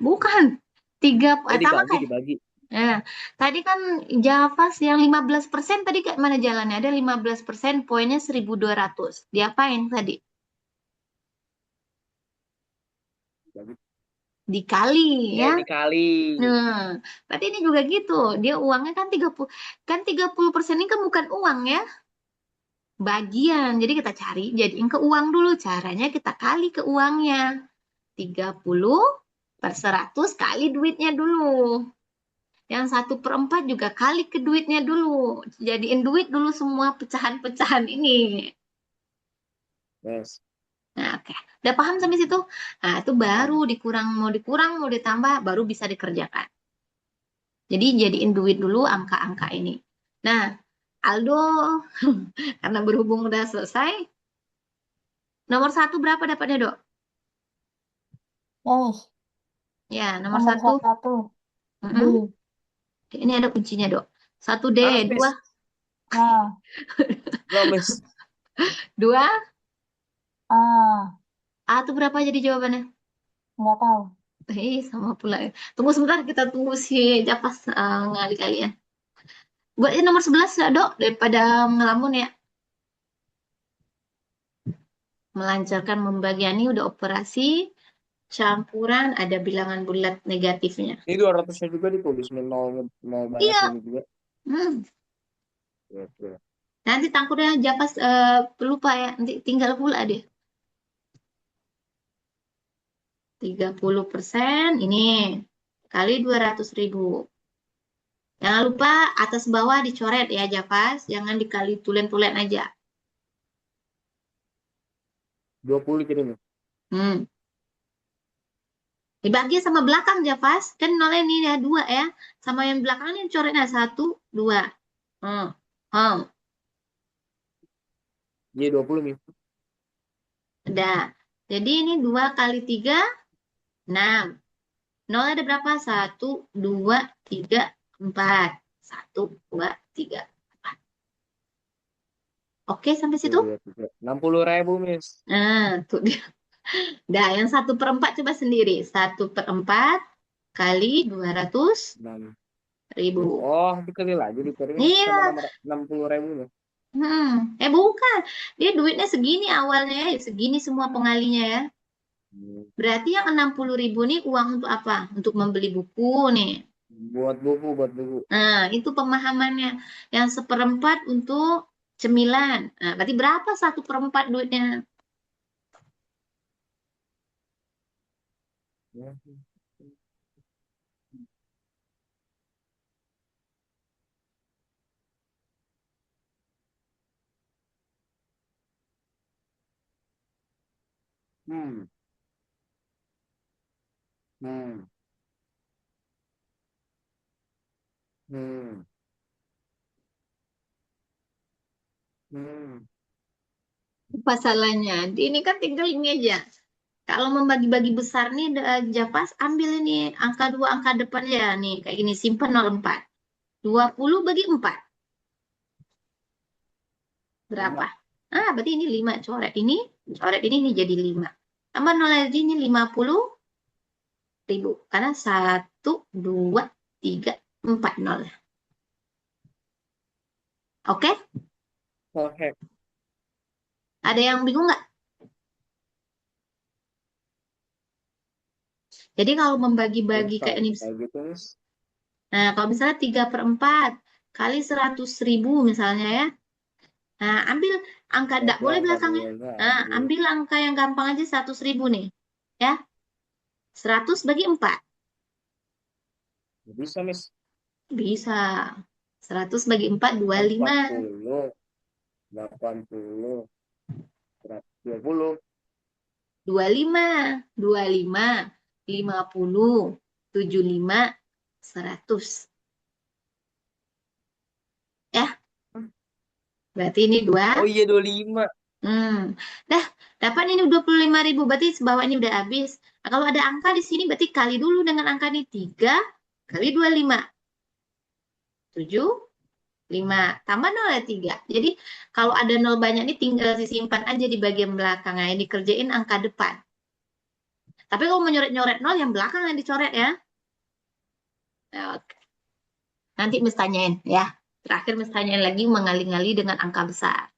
bukan. Sama Dibagi, kayak. dibagi. Nah, tadi kan Javas yang 15% tadi kayak mana jalannya? Ada 15% poinnya 1.200. Diapain tadi? Dibagi. Dikali, ya. Dikali. Nah, berarti ini juga gitu. Dia uangnya kan 30, kan 30% ini kan bukan uang ya, bagian. Jadi kita cari jadiin ke uang dulu. Caranya kita kali ke uangnya. 30/100 kali duitnya dulu. Yang 1/4 juga kali ke duitnya dulu. Jadiin duit dulu semua pecahan-pecahan ini. Yes. Nah, oke. Udah paham sampai situ? Nah, itu baru dikurang, mau ditambah, baru bisa dikerjakan. Jadi jadiin duit dulu angka-angka ini. Nah, Aldo, karena berhubung udah selesai, nomor 1 berapa dapatnya, Dok? Ya, Miss. Ya, nomor Nomor 1. 1. D. Ini ada kuncinya, Dok. 1D, Harus, 2, Miss. Nah. Belum, Miss. 2, Ah. A itu berapa jadi jawabannya? Nggak tahu. Sama pula. Tunggu sebentar, kita tunggu si Japas ngali kalian. Buatnya nomor 11 ya, Dok, daripada ngelamun ya. Melancarkan pembagian ini udah operasi campuran, ada bilangan bulat negatifnya. Ini 200-nya juga ditulis. Mau bahas Iya. ini juga. Hmm. Oke. Nanti tangkurnya Japas lupa ya, nanti tinggal pula deh. 30% ini kali 200.000. Jangan lupa atas bawah dicoret ya, Japas. Jangan dikali tulen-tulen aja. 20 jadi, Miss. Hmm. Dibagi sama belakang, Javas. Kan nolnya ini ya, 2 ya. Sama yang belakang ini coretnya 1, 2. Hmm. Hmm. Jadi 20, Miss. Udah. Jadi ini 2 kali 3, 6. Nol ada berapa? 1, 2, 3, 4. 1, 2, 3, 4. Oke, sampai situ? 60.000, Miss. Nah, tuh dia. Nah, yang 1/4 coba sendiri. 1/4 kali 6. 200.000. Oh, dikali lagi dikurangi sama Iya. 60.000, Miss. Bukan. Dia duitnya segini awalnya ya. Segini semua pengalinya ya. Hmm. Berarti yang 60.000 nih uang untuk apa? Untuk membeli buku nih. Buat buku, buat buku. Nah, itu pemahamannya. Yang 1/4 untuk cemilan. Nah, berarti berapa 1/4 duitnya? Ya. Hmm. Hmm. Hmm. Hmm. Apa salahnya? Ini kan tinggal ini aja. Kalau membagi-bagi besar nih, Japas ambil ini angka dua angka depan ya nih kayak gini simpan 04. 20 bagi 4 berapa? 5. Berarti ini 5 coret ini jadi 5. Tambah 0 lagi ini 50.000 karena 1 2 3 4 0. Oke? Oke. Ada yang bingung nggak? Jadi kalau membagi-bagi kayak Gampang. ini, Kayak gitu, Miss. nah kalau misalnya 3/4 kali 100.000 misalnya ya, nah ambil angka, Ya, tidak itu boleh angka belakangnya. duanya Nah, ambil. ambil angka yang gampang aja 100.000 nih, ya 100 bagi 4 Bisa, Miss. bisa. 100 bagi 4 25. 40, 80, 120. 25, 25, 50, 75, 100. Ya, berarti ini 2. Oh iya, 25. Dah, dapat ini 25.000. Berarti bawah ini udah habis. Nah, kalau ada angka di sini berarti kali dulu dengan angka ini. 3 kali 25. 7, 5. Tambah 0 ya 3. Jadi kalau ada 0 banyak ini tinggal disimpan aja di bagian belakang. Nah, ini kerjain angka depan. Tapi kalau mau nyoret-nyoret 0 yang belakang yang dicoret ya. Oke. Nanti Miss tanyain ya. Terakhir Miss tanyain lagi mengali-ngali dengan angka besar.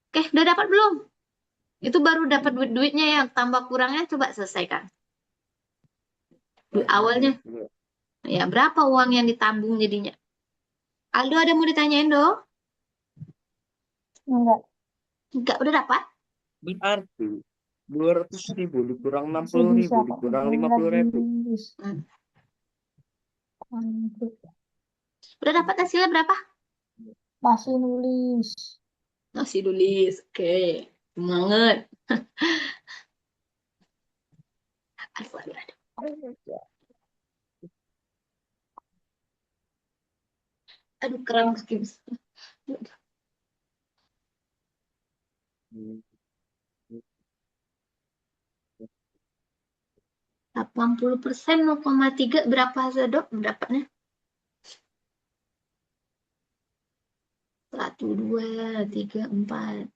Oke, udah dapat belum? Itu baru dapat duit-duitnya yang tambah kurangnya coba selesaikan. Duit awalnya. Dulu. Ya, berapa uang yang ditabung jadinya? Aldo ada mau ditanyain dong? Enggak, Enggak, udah dapat? Berarti 200.000 dikurang enam masih puluh bisa ribu kok. dikurang Ini lima puluh lagi ribu. nulis. Hmm. Lanjut. Udah dapat hasilnya berapa? Masih nulis. Masih tulis. Oke. Semangat. Aduh, aduh, aduh. Aduh, kram kaki. Hmm. 80% 0,3 berapa hasil dok? Dapatnya? 1, 2, 3, 4.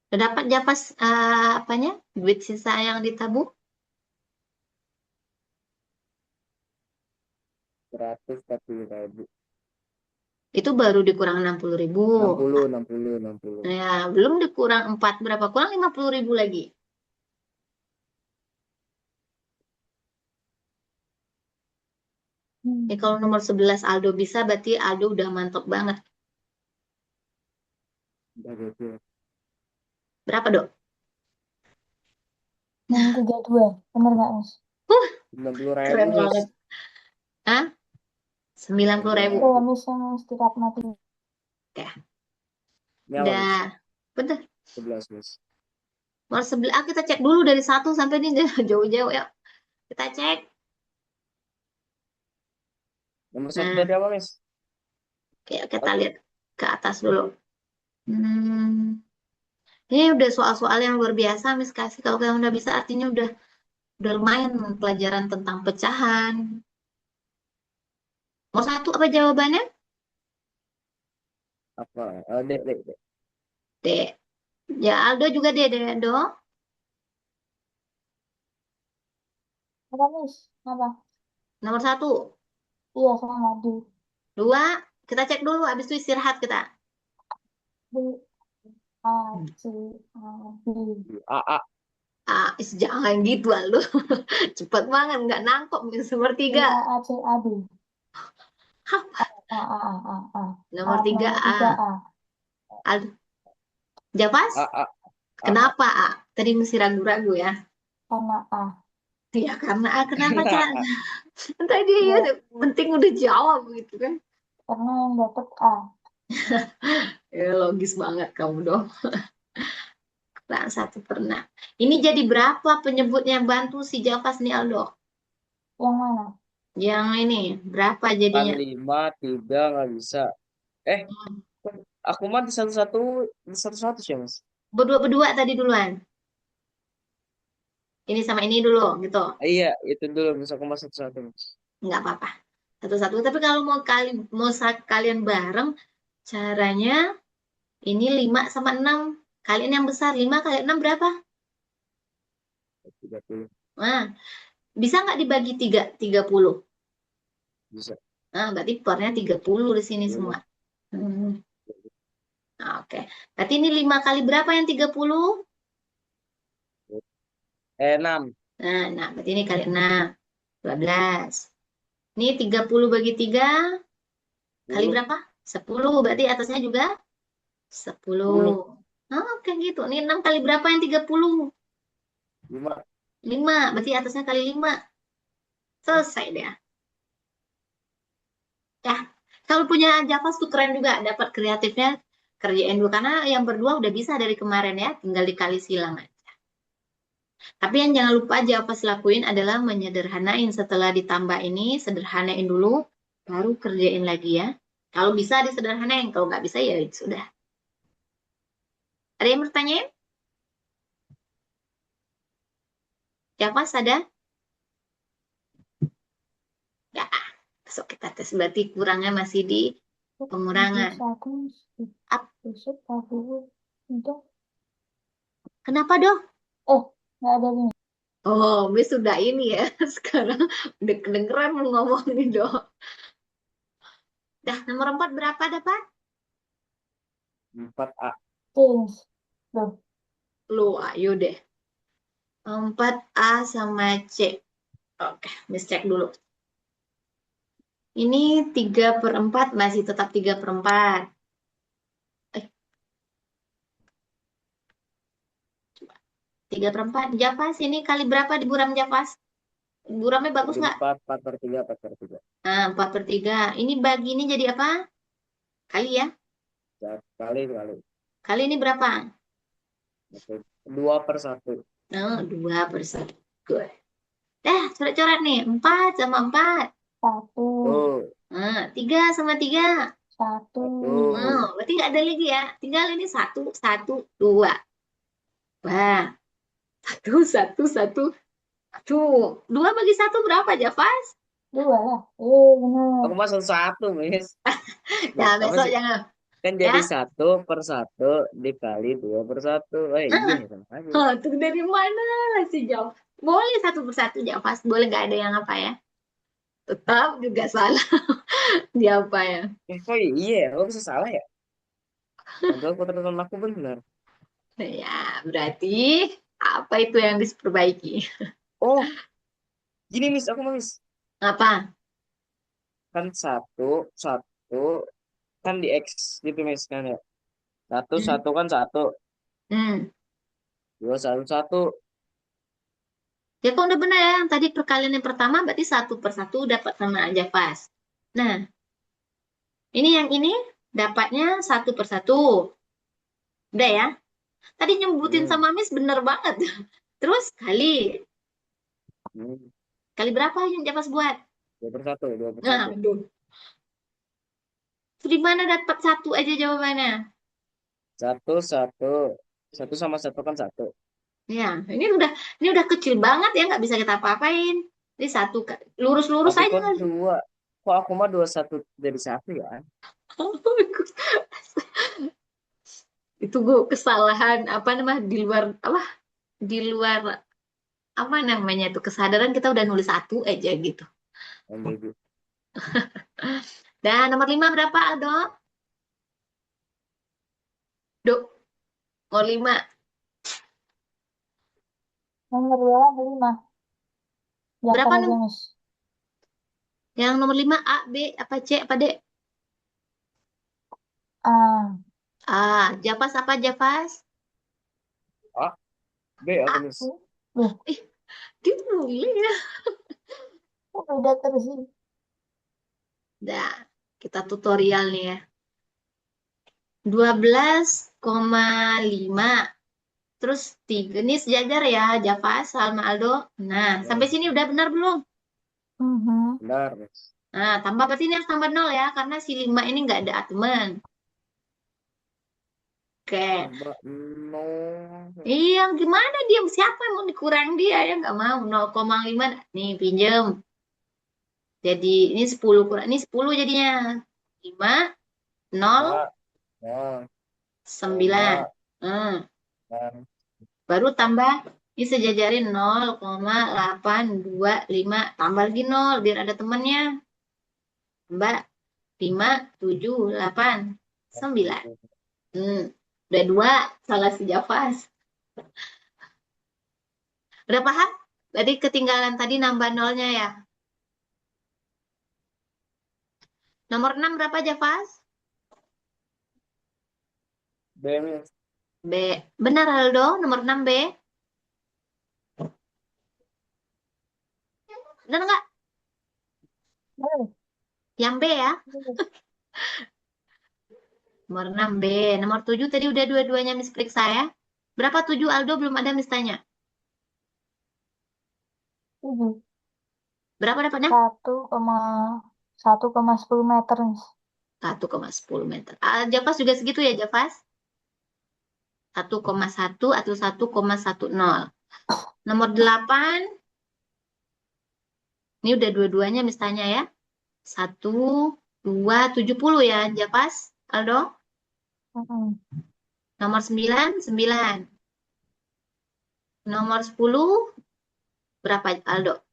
Udah dapat japas apanya? Duit sisa yang ditabung? 140.000. Itu baru dikurang 60.000. 60, 60, 60. Ya, belum dikurang 4 berapa? Kurang 50.000 lagi. Ya, kalau nomor 11 Aldo bisa, berarti Aldo udah mantap banget. Udah gitu. Berapa, Dok? 632. Bener nggak, Mas? 90.000, Keren Miss. banget. Hah? 90.000. Itu ya, 90.000. Miss, yang setiap mati. Oke, Ini apa, Miss? udah. Betul. 11, Miss. Nomor 11, kita cek dulu dari 1 sampai ini jauh-jauh ya. Kita cek. Nomor 1 Nah, tadi apa, Miss? oke, kita Satu. lihat ke atas dulu. Ini udah soal-soal yang luar biasa, Miss kasih. Kalau kalian udah bisa, artinya udah lumayan pelajaran tentang pecahan. Mau satu apa jawabannya? Apa? Dek, dek, dek. D. Ya, Aldo juga D, Do. Apa, Miss? Apa? Nomor 1. Iya, sama di. 2, kita cek dulu, habis itu istirahat kita. Di A, C, A, B. A. Jangan gitu Aldo. Cepat banget, nggak nangkep nih C, sepertiga. A, A, C, A, B. Hah, A, A, A, A, A. A, nomor tiga nomor A. 3 A. Aldo, Javas, A. kenapa A? Tadi masih ragu-ragu ya. Karena A. Ya karena A, kenapa Cak? Tadi ya Ya, penting udah jawab gitu kan. karena yang dapat A. Ya, logis banget kamu dong. Nah, 1/6. Ini jadi berapa penyebutnya bantu si Javas nih Aldo? Yang mana? Yang ini berapa Kan jadinya? 5, 3 nggak bisa. Aku mah di satu sih mas. Berdua-berdua tadi duluan. Ini sama ini dulu gitu. Iya itu dulu mas, aku mah satu mas. Nggak apa-apa. Satu-satu. Tapi kalau kalian bareng, caranya ini 5 sama 6. Kalian yang besar, 5 kali 6 berapa? 30 Nah, bisa nggak dibagi 3? 30. bisa. Nah, berarti pernya 30 di sini Iya, semua. Hmm. Nah, oke. Berarti ini 5 kali berapa yang 30? 6. Nah, berarti ini kali 6. 12. Ini 30 bagi 3 kali 10. berapa? 10. Berarti atasnya juga 10. 10. Oh, oke gitu. Ini 6 kali berapa yang 30? 5. 5. Berarti atasnya kali 5. Selesai deh. Ya, kalau punya Javas tuh keren juga. Dapat kreatifnya kerjain dulu. Karena yang berdua udah bisa dari kemarin ya. Tinggal dikali silang aja. Tapi yang jangan lupa Javas lakuin adalah menyederhanain. Setelah ditambah ini, sederhanain dulu. Baru kerjain lagi ya. Kalau bisa disederhanain. Kalau nggak bisa ya sudah. Ada yang bertanya? Javas ada? Ya, besok kita tes. Berarti kurangnya masih di pengurangan. Satu, Up. besok aku untuk Kenapa dong? nggak ada nih. Oh, Miss sudah ini ya. Sekarang udah kedengeran lu ngomong nih dong. Dah, nomor 4 berapa dapat? 4A. Change. Loh, Lu, ayo deh. 4A sama C. Oke, Miss cek dulu. Ini 3/4 masih tetap 3/4. 3/4. Javas, ini kali berapa di buram Javas? Buramnya bagus Jadi nggak? 4/3, 4/3. Nah, 4/3. Ini bagi ini jadi apa? Kali ya. Kali. Kali ini berapa? Oke. 2/1. Nah, 2/1. Good. Coret-coret nih. 4 sama 4. satu, Tuh. Nah, 3 sama 3. satu, Berarti nggak ada lagi ya. Tinggal ini 1, 1, 2. Wah, 1, 1, 1. Tuh, 2 bagi 1 berapa, Javas? 2 lah. Benar. Aku mah satu mis. Nah, Apa besok sih? jangan. Kan Ya. jadi 1/1 dikali 2/1. Iya sama aja. Tuh dari mana sih, Javas? Boleh 1/1, Javas. Boleh nggak ada yang apa ya? Tetap juga salah. Dia apa ya? Kok iya ya? Aku bisa salah ya? Padahal catatan aku benar. Ya, berarti apa itu yang diperbaiki? Oh, gini mis, aku mau mis. Apa? Kan satu kan di X gitu mis kan ya. Satu Hmm. satu kan satu, Hmm. 2 1 1. Ya kok udah benar ya, yang tadi perkalian yang pertama berarti 1/1 dapat sama aja pas. Nah, ini yang ini dapatnya 1/1. Udah ya. Tadi nyebutin Hmm. sama Miss bener banget. Terus kali. Hmm. Kali berapa yang Japas buat? 2/1, 2/1. Nah, aduh. Di mana dapat 1 aja jawabannya? Satu satu satu sama satu kan satu. Ya, ini udah kecil banget ya, nggak bisa kita apa-apain. Ini satu, lurus-lurus Tapi aja. kok dua? Kok aku mah 21 dari satu ya? Itu gue kesalahan apa namanya di luar apa namanya itu kesadaran kita udah nulis 1 aja gitu. Ambil. Dan nomor 5 berapa, Aldo? Dok, Nomor 5. Nomor 5. Jafar Berapa aja, nih? Miss. Yang nomor 5 A, B, apa C, apa D? Ah, Javas apa Javas? A, B A. aku Miss. Loh, Ih, dia boleh ya. kok beda terus sih? Dah, kita tutorial nih ya. 12,5. Terus 3. Ini sejajar ya, Javas, Salma, Aldo. Nah, sampai Ya, sini udah benar belum? Mhm. benar Miss. Nah, tambah berarti ini harus tambah 0 ya, karena si 5 ini nggak ada teman. Oke. Tambah 0. Iya, gimana dia? Siapa yang mau dikurang dia? Ya nggak mau. 0,5. Nih, pinjem. Jadi, ini 10 kurang. Ini 10 jadinya. 5, 0, 0, 9. Hmm. dan Baru tambah, ini sejajarin 0,825. Tambah lagi 0, biar ada temennya. Tambah 5, 7, 8, 9. Hmm. Udah 2, salah si Javas. Udah paham? Tadi ketinggalan tadi nambah nolnya ya. Nomor 6 berapa Javas? B Miss. B. Benar Aldo, nomor 6 B. Benar nggak? Boleh, Yang B ya. boleh. Nomor 6 B. Nomor 7 tadi udah dua-duanya Miss periksa ya. Berapa 7 Aldo belum ada Miss tanya. 7. Berapa dapatnya? 1,10 meter, Miss. 1,10 meter. Javas juga segitu ya Javas? 1,1 atau 1,10. Nomor 8. Ini udah dua-duanya Miss tanya ya. 1, 2, 70 ya Javas? Aldo? Mhm. Nomor 9, 9. Nomor 10, berapa Aldo?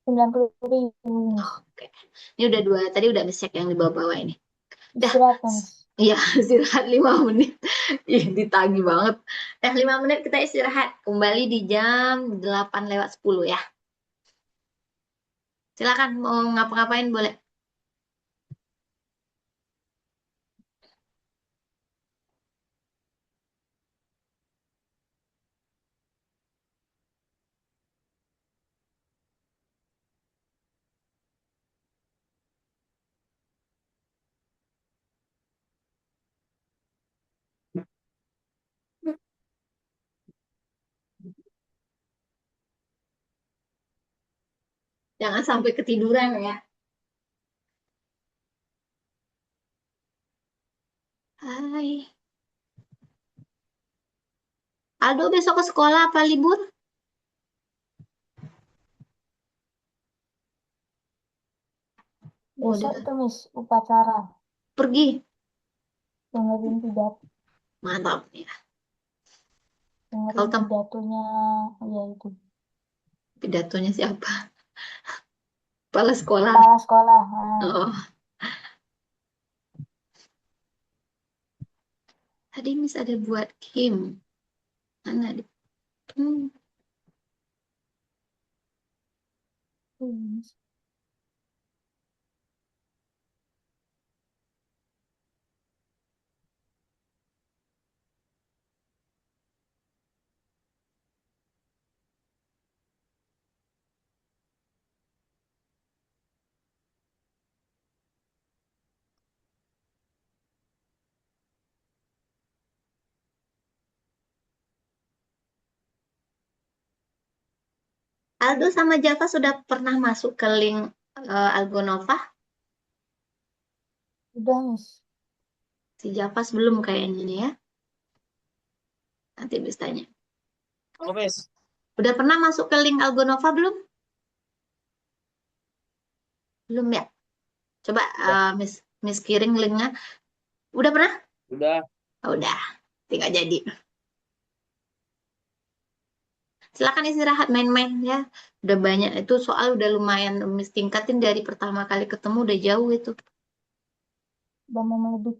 90.000, Miss. Oke. Ini udah dua, tadi udah cek yang di bawah-bawah ini. Dah, Istirahat, Miss. iya istirahat 5 menit. Ih, ditagi banget. 5 menit kita istirahat. Kembali di jam 8:10 ya. Silakan mau ngapa-ngapain boleh. Jangan sampai ketiduran ya. Hai. Aldo besok ke sekolah apa libur? Oh, Besok udah tuh, Miss, upacara. pergi. Dengerin pidato, Mantap ya. Kalau dengerin pidatonya, ya itu. pidatonya siapa? Kepala sekolah. Kepala sekolah. Nah, Oh, tadi Miss ada buat game. Mana di? Hmm. Miss. Aldo sama Java sudah pernah masuk ke link Algonova? Udah, Miss. Si Java belum kayaknya nih ya. Nanti bisa tanya. Aku Miss. Udah pernah masuk ke link Algonova belum? Belum ya? Coba Udah. Miss Miss kiring linknya. Udah pernah? Udah. Oh, udah. Tinggal jadi. Silakan istirahat main-main ya. Udah banyak itu soal udah lumayan Miss tingkatin dari pertama kali ketemu udah jauh itu. Udah mau melebihi.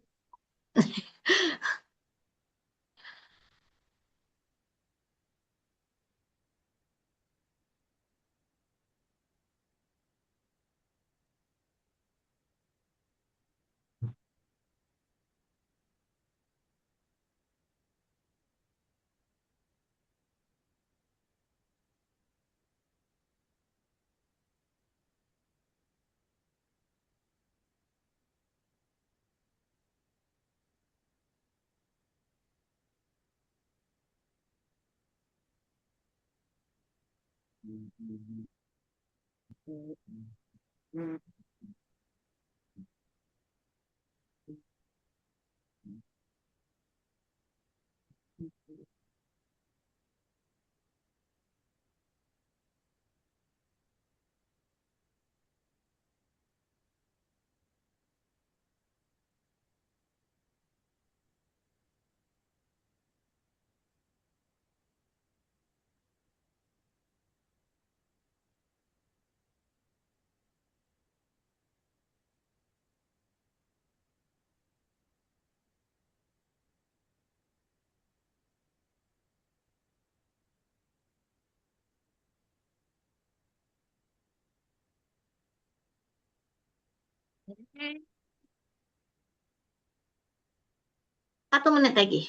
Satu menit lagi.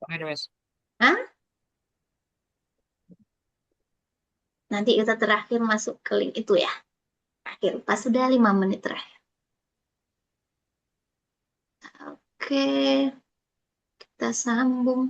Oke, nih, Mas. Hah? Nanti kita terakhir masuk ke link itu ya. Akhir, pas sudah 5 menit terakhir. Oke, kita sambung.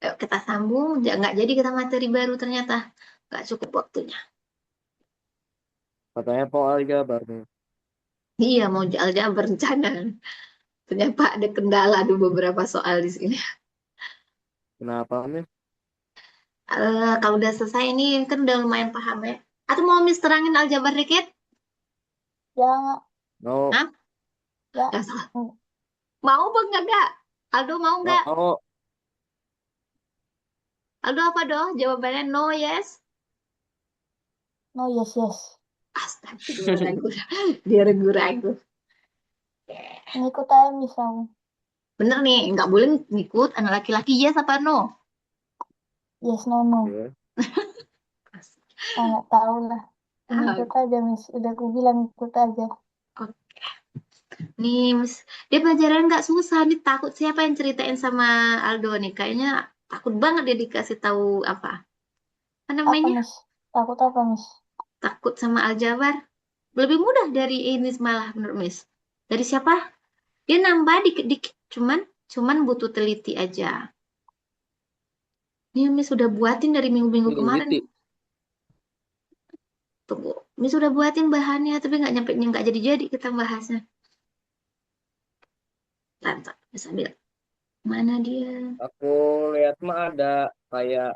Yuk, kita sambung. Nggak jadi kita materi baru ternyata. Nggak cukup waktunya. Katanya Paul Aljabar nih. Iya, mau jalan-jalan berencana. Ternyata ada kendala di beberapa soal di sini. Kenapa nih? Kalau udah selesai ini kan udah lumayan paham ya. Atau mau Miss terangin aljabar dikit? Ya, No, Hah? ya. Nggak salah. Hmm. Mau apa enggak? Aldo mau nggak? no, Aldo apa dong? Jawabannya no, yes. No, yes, yes. Astagfirullah, ragu. Dia ragu-ragu. Ngikut aja misalnya. Bener nih, nggak boleh ngikut anak laki-laki yes apa no? Yes, no, no. ya. Nggak tahu lah. Ah, Ngikut aja, Miss. Udah aku bilang ikut aja. oke. Nih, Miss, dia pelajaran nggak susah. Nih takut siapa yang ceritain sama Aldo nih? Kayaknya takut banget dia dikasih tahu apa Apa, namanya? Miss? Takut apa, Miss? Takut sama aljabar. Lebih mudah dari ini malah menurut Miss. Dari siapa? Dia nambah dikit-dikit, cuman butuh teliti aja. Ini Miss sudah buatin dari minggu-minggu kemarin. Teliti. Tunggu, Miss sudah buatin bahannya, tapi nggak jadi-jadi kita bahasnya. Lantar, Miss ambil. Mana dia? Aku lihat mah ada kayak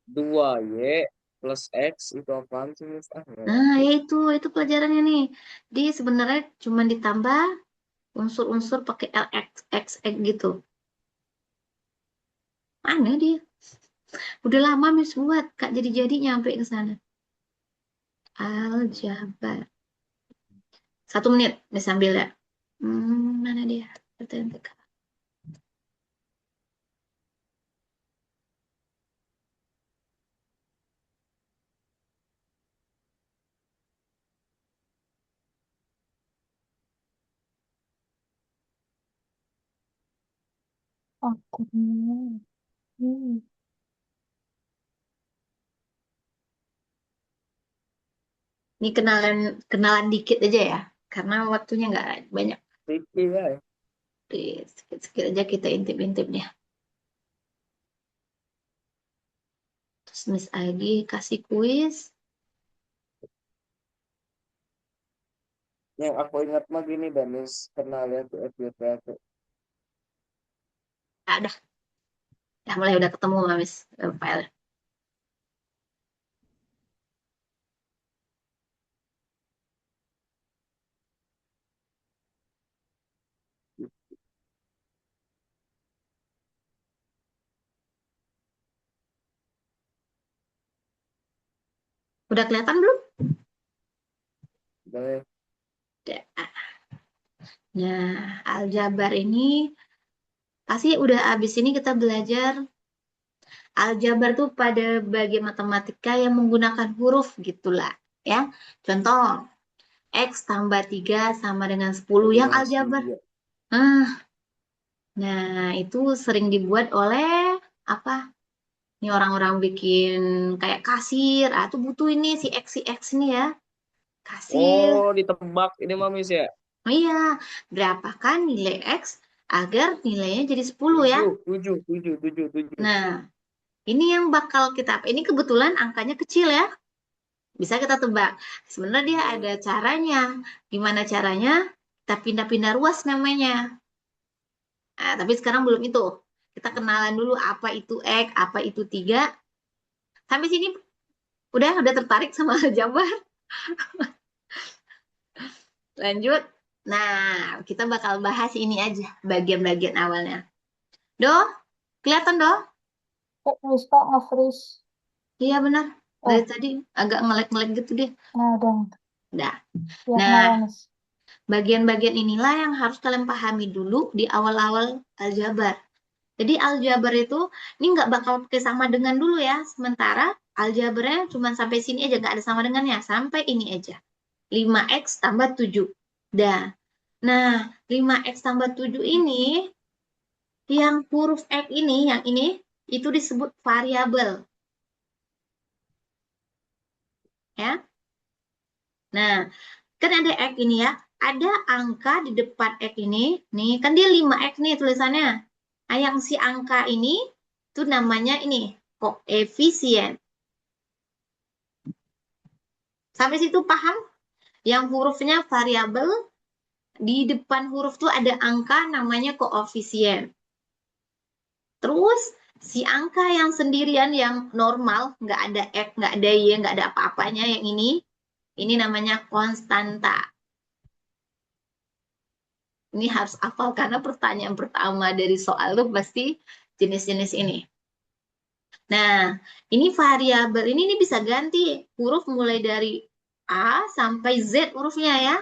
2Y+X itu apaan sih, Mas? Ah, nggak Nah, ngerti. ya itu pelajarannya nih. Dia sebenarnya cuma ditambah unsur-unsur pakai LX, XX gitu. Mana dia? Udah lama Miss buat, Kak jadi-jadi nyampe ke sana. Aljabar. 1 menit, Miss ambil ya. Mana dia? RTMPK. Oke. Hmm. Ini kenalan kenalan dikit aja ya. karena waktunya nggak banyak. Sedikit ya. Sedikit-sedikit aja kita intip-intip deh. Terus Miss Agi kasih kuis. Yang aku ingat mah gini, Danis pernah lihat tuh FYP aku. Ada, ya mulai udah ketemu sama Miss file. Udah kelihatan belum? Boleh. Udah. Nah, aljabar ini pasti udah abis ini kita belajar aljabar tuh pada bagian matematika yang menggunakan huruf gitulah ya. Contoh, X tambah 3 sama dengan 10 yang Kombinasi aljabar. dia. Nah, itu sering dibuat oleh apa? Ini orang-orang bikin kayak kasir. Ah, tuh butuh ini si X ini ya. Kasir. Oh, ditebak ini mah Miss ya. Oh iya, berapakah nilai X agar nilainya jadi 10 ya? 7. Nah, ini yang bakal kita, ini kebetulan angkanya kecil ya. Bisa kita tebak. Sebenarnya dia ada caranya. Gimana caranya? Kita pindah-pindah ruas namanya. Nah, tapi sekarang belum itu. Kita kenalan dulu apa itu X, apa itu 3. Sampai sini udah tertarik sama aljabar. Lanjut. Nah, kita bakal bahas ini aja, bagian-bagian awalnya. Do, kelihatan do? Miss kok nge-freeze. Iya benar. Dari Oh, tadi agak ngelek-ngelek gitu deh. nah udah. Udah. Ya Nah, kenapa Miss? bagian-bagian inilah yang harus kalian pahami dulu di awal-awal aljabar. Jadi aljabar itu ini nggak bakal pakai sama dengan dulu ya. Sementara aljabarnya cuma sampai sini aja, nggak ada sama dengannya. Sampai ini aja. 5x tambah 7. Dah. Nah, 5x tambah 7 ini, yang huruf X ini, yang ini, itu disebut variabel. Ya. Nah, kan ada X ini ya. Ada angka di depan X ini. Nih, kan dia 5x nih tulisannya. Nah, yang si angka ini, itu namanya ini, koefisien. Sampai situ paham? Yang hurufnya variabel, di depan huruf tuh ada angka namanya koefisien. Terus si angka yang sendirian yang normal, nggak ada X, nggak ada Y, nggak ada apa-apanya yang ini namanya konstanta. Ini harus hafal karena pertanyaan pertama dari soal tuh pasti jenis-jenis ini. Nah, ini variabel ini bisa ganti huruf mulai dari A sampai Z hurufnya ya.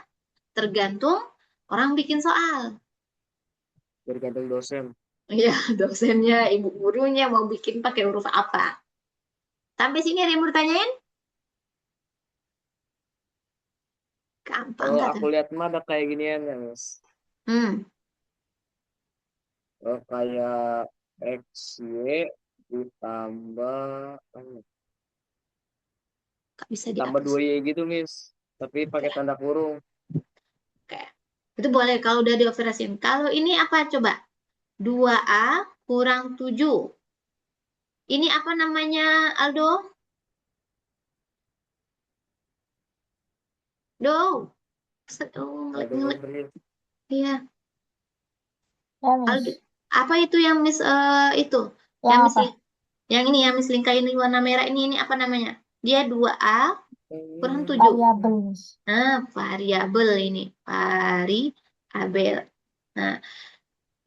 Tergantung orang bikin soal. Tergantung dosen. Ya, dosennya, ibu gurunya mau bikin pakai huruf apa. Sampai sini ada yang mau ditanyain? Gampang Kalau kata. aku lihat mah ada kayak ginian ya, Miss. Hmm, Kayak XY ditambah gak bisa di ditambah atas. 2Y gitu, Miss. Tapi pakai Oke, tanda kurung. oke. Itu boleh kalau udah dioperasin. Kalau ini apa coba? 2A kurang 7. Ini apa namanya, Aldo? Do. Oh, Ada ngelek-ngelek. ngobrol. Iya. Ya Aldo. Miss. Apa itu yang Miss itu? Yang Yang Miss apa? yang ini yang Miss lingkarin ini warna merah ini apa namanya? Dia 2A kurang 7. Variabel Miss. Nah, variabel ini. Variabel. Nah,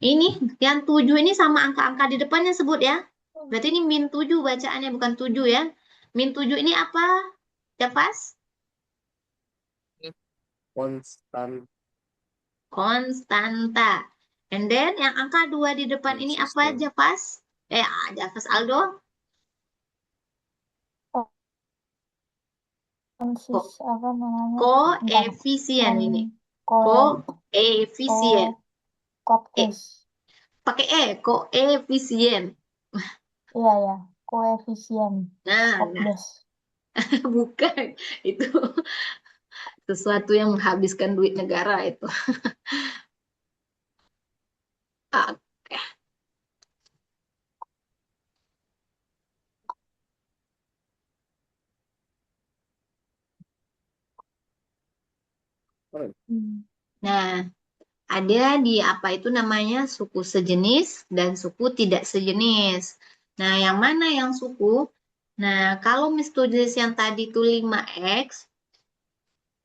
ini yang 7 ini sama angka-angka di depannya sebut ya. Berarti ini min 7 bacaannya bukan 7 ya. Min 7 ini apa? Ya pas? Konstan Konstanta. And then yang angka 2 di depan ini apa konsisten. aja pas? Aja pas Aldo. Konsis apa namanya? Bentar. Koefisien Kon ini. ko ko Koefisien. kopdes. Pakai koefisien. Iya ya. Koefisien. Nah, Kopdes. bukan. Itu sesuatu yang menghabiskan duit negara itu. Oke. Hmm. Nah, ada di apa itu namanya suku sejenis dan suku tidak sejenis. Nah, yang mana yang suku? Nah, kalau misalnya yang tadi itu 5x,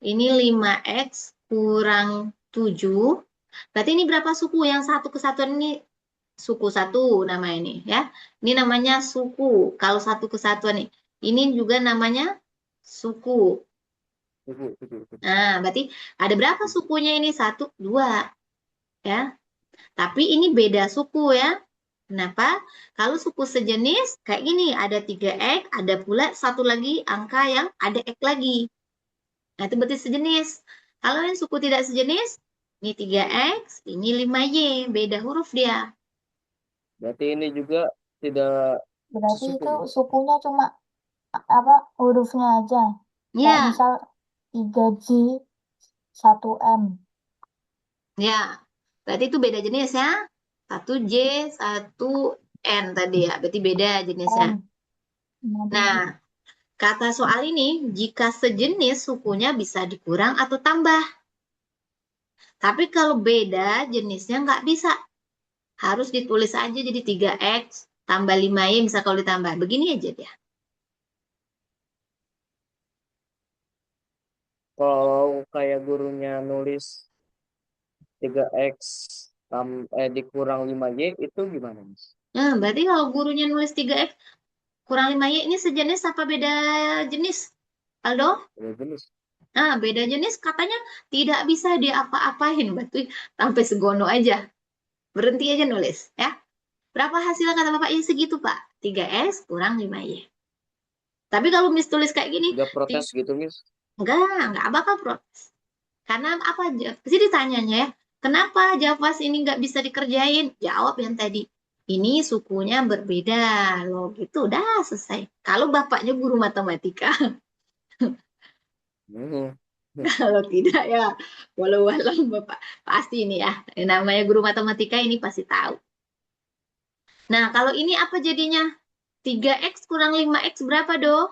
ini 5x kurang 7. Berarti ini berapa suku? Yang satu kesatuan ini suku satu namanya ini ya. Ini namanya suku. Kalau satu kesatuan nih. Ini juga namanya suku. Suku. Nah, berarti ada berapa sukunya ini? Satu, dua ya. Tapi ini beda suku ya. Kenapa? Kalau suku sejenis kayak gini, ada 3x, ada pula satu lagi angka yang ada x lagi. Nah, itu berarti sejenis. Kalau yang suku tidak sejenis, ini 3x, ini 5y, beda huruf dia. Berarti ini juga tidak Berarti sesuku. itu sukunya cuma apa hurufnya aja. Kayak Ya, misal 3J 1M. ya. Berarti itu beda jenis ya. Satu J, satu N tadi ya. Berarti beda jenisnya. M. Nah, Nah, kata soal ini, jika sejenis sukunya bisa dikurang atau tambah. Tapi kalau beda jenisnya nggak bisa. Harus ditulis aja jadi 3x tambah 5y bisa kalau ditambah. Begini aja dia. Kalau kayak gurunya nulis 3x dikurang 5y itu gimana, Mas? Nah, berarti kalau gurunya nulis 3x kurang 5y ini sejenis apa beda jenis? Aldo? Beda jenis. Nah, beda jenis katanya tidak bisa diapa-apain. Berarti sampai segono aja. Berhenti aja nulis ya. Berapa hasilnya kata Bapak? Ya segitu, Pak. 3x kurang 5y. Tapi kalau Miss tulis kayak gini, Nggak protes gitu, Miss? enggak bakal protes. Karena apa? Pasti ditanyanya ya, kenapa Javas ini nggak bisa dikerjain? Jawab yang tadi. Ini sukunya berbeda loh, gitu udah selesai. Kalau bapaknya guru matematika, Hmm. kalau tidak ya, walau-walau bapak pasti ini ya, namanya guru matematika ini pasti tahu. Nah, kalau ini apa jadinya? 3x kurang 5x berapa, dong?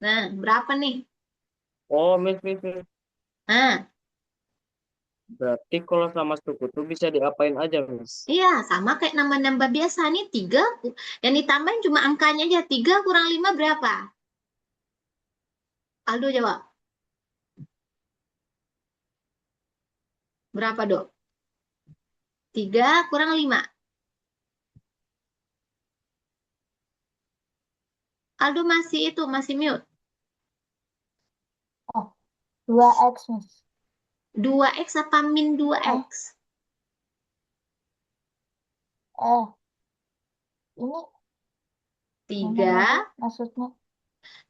Nah, berapa nih? Oh, Miss. Nah, Berarti kalau sama suku tuh bisa diapain aja, Miss? iya, sama kayak nambah-nambah biasa nih. 3, yang ditambahin cuma angkanya aja. 3 kurang 5 berapa? Aldo jawab. Berapa, Dok? 3 kurang 5. Aldo masih itu, masih mute. Oh, 2X, Miss. 2x apa min 2x? Eh, ini 3 gimana sih maksudnya?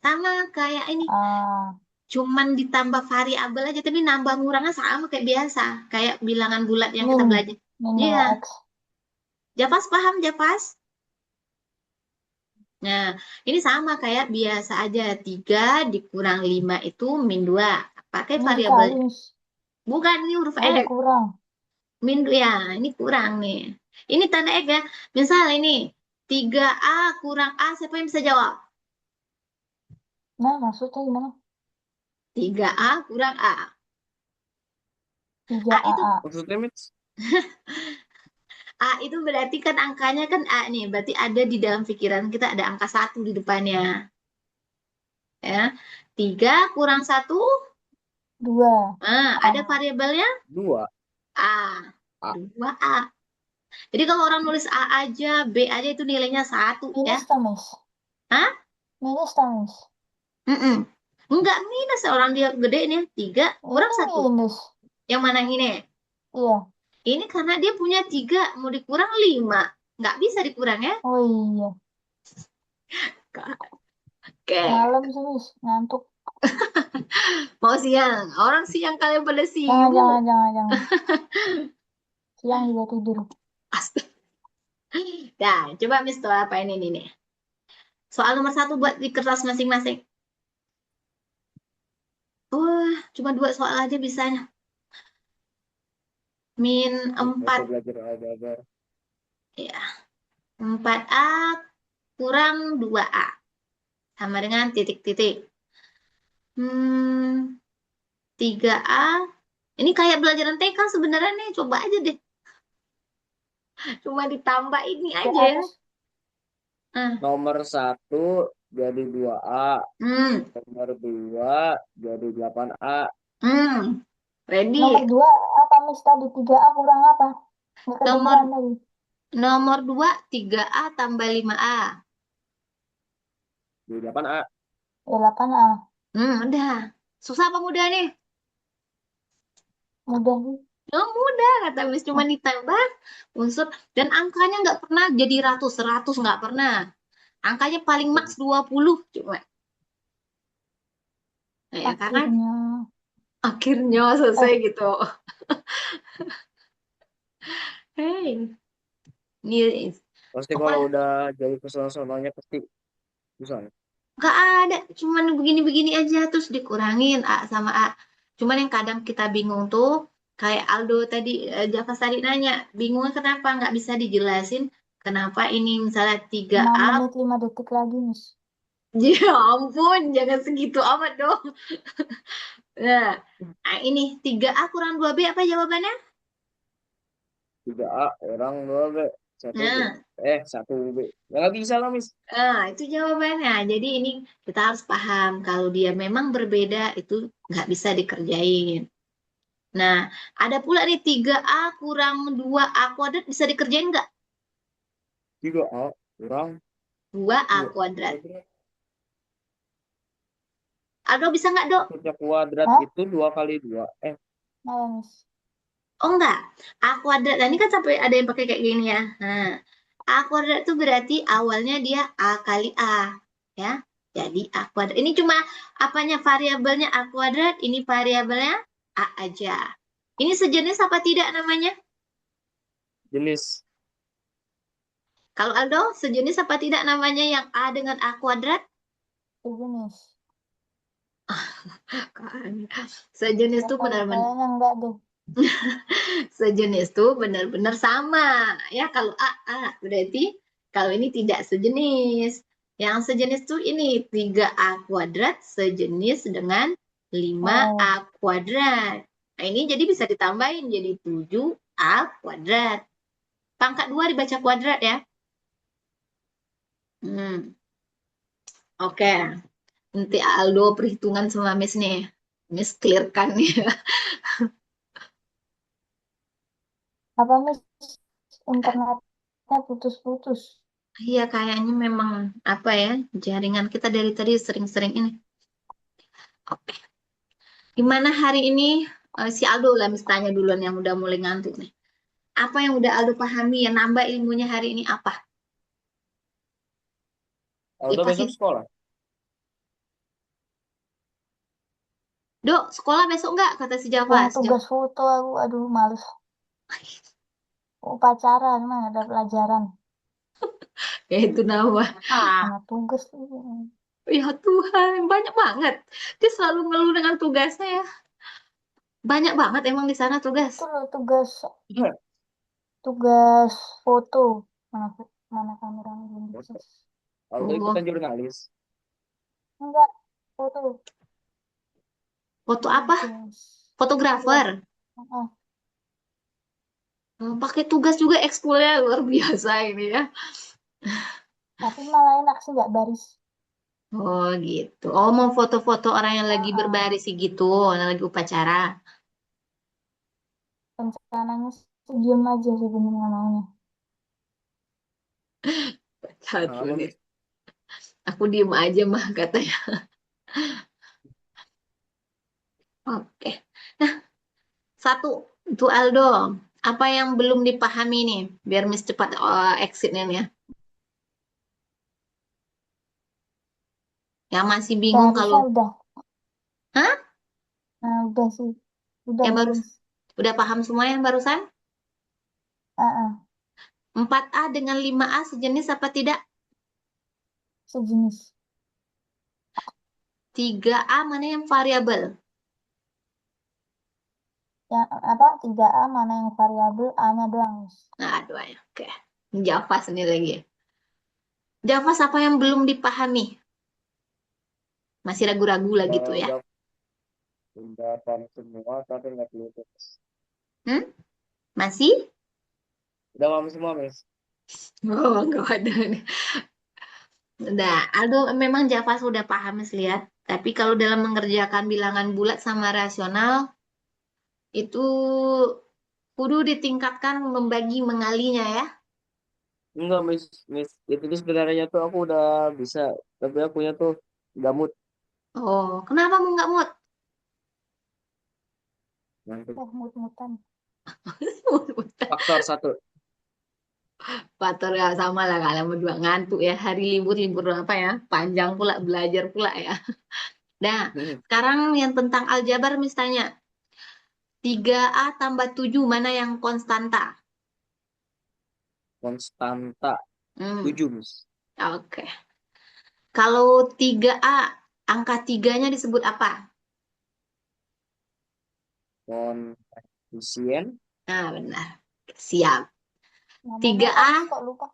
sama kayak ini. Ah, Cuman ditambah variabel aja, tapi nambah ngurangnya sama kayak biasa. Kayak bilangan bulat yang kita min. belajar. Min Iya, 2X. Japas paham, Japas? Nah, ini sama kayak biasa aja. 3 dikurang 5 itu min 2. Pakai Ini variabel. dikali, Miss. Bukan, ini huruf Oh, X. dikurang. Min ya, ini kurang nih. Ini tanda X ya. Misal ini 3A kurang A, siapa yang bisa jawab? Nah, maksudnya gimana? 3A kurang A. A itu 3AA. Maksudnya, Miss? A itu berarti kan angkanya kan A nih. Berarti ada di dalam pikiran kita ada angka 1 di depannya. Ya. 3 kurang 1, 2. nah, ada A. variabelnya 2. A. A. 2A. Jadi kalau orang nulis A aja, B aja itu nilainya 1 ya. Minus tuh, Miss. Hah? Minus tuh, Miss. Mm-mm. Enggak minus, orang dia gede nih. 3 kurang Ini 1. minus. Yang mana yang ini? Iya. Ini karena dia punya 3, mau dikurang 5. Nggak bisa dikurang ya. Oh iya. Oke, Malam sih, Miss. Ngantuk. mau siang. Orang siang kalian pada Jangan, sibuk. jangan, jangan, jangan. Siang juga tidur. Astaga. Nah, coba Miss tahu apa ini nih. Soal nomor 1 buat di kertas masing-masing. Wah, cuma 2 soal aja bisanya. Min Biasa 4, belajar aljabar. ya. 4A kurang 2A. Sama dengan titik-titik. 3A. Ini kayak pelajaran TK sebenarnya nih. Coba aja deh. Cuma ditambah ini Ya, aja ya. harus Ah, Nomor 1 jadi 2A. hmm, Nomor 2 jadi 8A. Ready. nomor 2 apa Miss tadi? 3A kurang apa? Nggak Nomor kedengeran tadi. nomor 2 3A tambah 5A. Jadi 8A. Ya 8A. Udah. Susah apa mudah nih? Mudah sih. Oh, mudah kata Miss, cuma ditambah unsur dan angkanya nggak pernah jadi ratus nggak pernah. Angkanya paling maks 20 cuma. Nah, ya karena Akhirnya. akhirnya selesai Eh, gitu. Hey, ini Pasti kalau pokoknya udah jadi kesono-sononya pasti susah. nggak ada, cuman begini-begini aja terus dikurangin A sama A. Cuman yang kadang kita bingung tuh kayak Aldo tadi, Java tadi nanya, bingung kenapa nggak bisa dijelasin kenapa ini misalnya 6 3A. menit 5 detik lagi Miss. Ya ampun, jangan segitu amat dong. Nah, ini 3A kurang 2B apa jawabannya? 3A orang 2B. 1B. Nah, 1B. Nggak bisa lah, Miss. itu jawabannya. Jadi ini kita harus paham kalau dia memang berbeda itu nggak bisa dikerjain. Nah, ada pula nih 3A kurang 2A kuadrat bisa dikerjain nggak? 3A orang 2A 2. kuadrat. Aldo bisa nggak, Dok? Maksudnya kuadrat Hah? itu 2 kali 2. Nah, Miss. Oh enggak. A kuadrat. Nah, ini kan sampai ada yang pakai kayak gini ya. Nah, A kuadrat itu berarti awalnya dia A kali A. Ya. Jadi A kuadrat. Ini cuma apanya variabelnya A kuadrat, ini variabelnya A aja. Ini sejenis apa tidak namanya? Jenis. Kalau Aldo, sejenis apa tidak namanya yang A dengan A kuadrat? Sejenis. Kan. Sejenis tuh benar-benar Kayaknya enggak deh. sejenis tuh benar-benar sama. Ya, kalau A, A. Berarti kalau ini tidak sejenis. Yang sejenis tuh ini 3A kuadrat sejenis dengan 5A Oh, kuadrat. Nah, ini jadi bisa ditambahin jadi 7A kuadrat. Pangkat 2 dibaca kuadrat ya. Oke. Nanti Aldo perhitungan sama Miss nih. Miss clearkan nih. apa Miss? Internetnya putus-putus. Iya, kayaknya memang apa ya, jaringan kita dari tadi sering-sering ini. Oke. Gimana hari ini, si Aldo lah misalnya duluan yang udah mulai ngantuk nih. Apa yang udah Aldo pahami ya, nambah ilmunya hari ini apa? Aldo besok Dikasih, sekolah. Dok, sekolah besok nggak? Kata si Java. Yang tugas foto aku, aduh males. Upacara emang ada pelajaran. Ya itu nama. Sama tugas. Ya Tuhan, banyak banget. Dia selalu ngeluh dengan tugasnya ya. Banyak banget emang di sana tugas. Itu loh tugas foto. Mana mana kameranya belum Foto. sukses. Aldo Oh, ikutan jurnalis. Enggak, foto. foto apa? Tugas. Iya. Fotografer. Heeh. Pakai tugas juga ekskulnya luar biasa ini ya. Tapi malah enak sih nggak baris. Oh gitu. Oh mau foto-foto orang yang lagi Heeh. berbaris sih gitu, yang lagi upacara. Rencananya sih diem aja sih sebenarnya maunya. Satu Sama, nih. Miss. Aku diem aja mah katanya. Oke. Nah, satu itu Aldo. Apa yang belum dipahami nih? Biar Miss cepat exitnya nih ya. Yang masih bingung kalau, Seharusnya udah. hah? Nah, udah sih. Udah Yang itu. baru udah paham semua yang barusan? Heeh. 4A dengan 5A sejenis apa tidak? sejenis. 3A mana yang variabel? Yang apa? 3A mana yang variabel? A-nya doang, Miss. Nah, duanya. Oke. Javas ini lagi. Javas apa yang belum dipahami? Masih ragu-ragu lah gitu ya. Udah paham semua tapi nggak kelihatan. Hmm? Masih? Udah paham semua, Miss. Oh, enggak ada nih. Nah, Aldo memang Java sudah paham Mas lihat. Tapi kalau dalam mengerjakan bilangan bulat sama rasional, itu kudu ditingkatkan membagi mengalinya ya. Enggak, Miss. Miss, itu tuh sebenarnya tuh aku udah bisa, tapi akunya tuh nggak mood. Oh, kenapa mau nggak mood? Nanti Mut-mutan. faktor satu. Faktor ya sama lah kalian berdua ngantuk ya. Hari libur apa ya? Panjang pula belajar pula ya. Nah, sekarang yang tentang aljabar misalnya. 3A tambah 7 mana yang konstanta? Konstanta Hmm, 7, Miss. oke. Kalau 3A, angka 3-nya disebut apa? Koefisien. Nah, benar. Siap. Namanya apa, 3A, Miss? Kok lupa?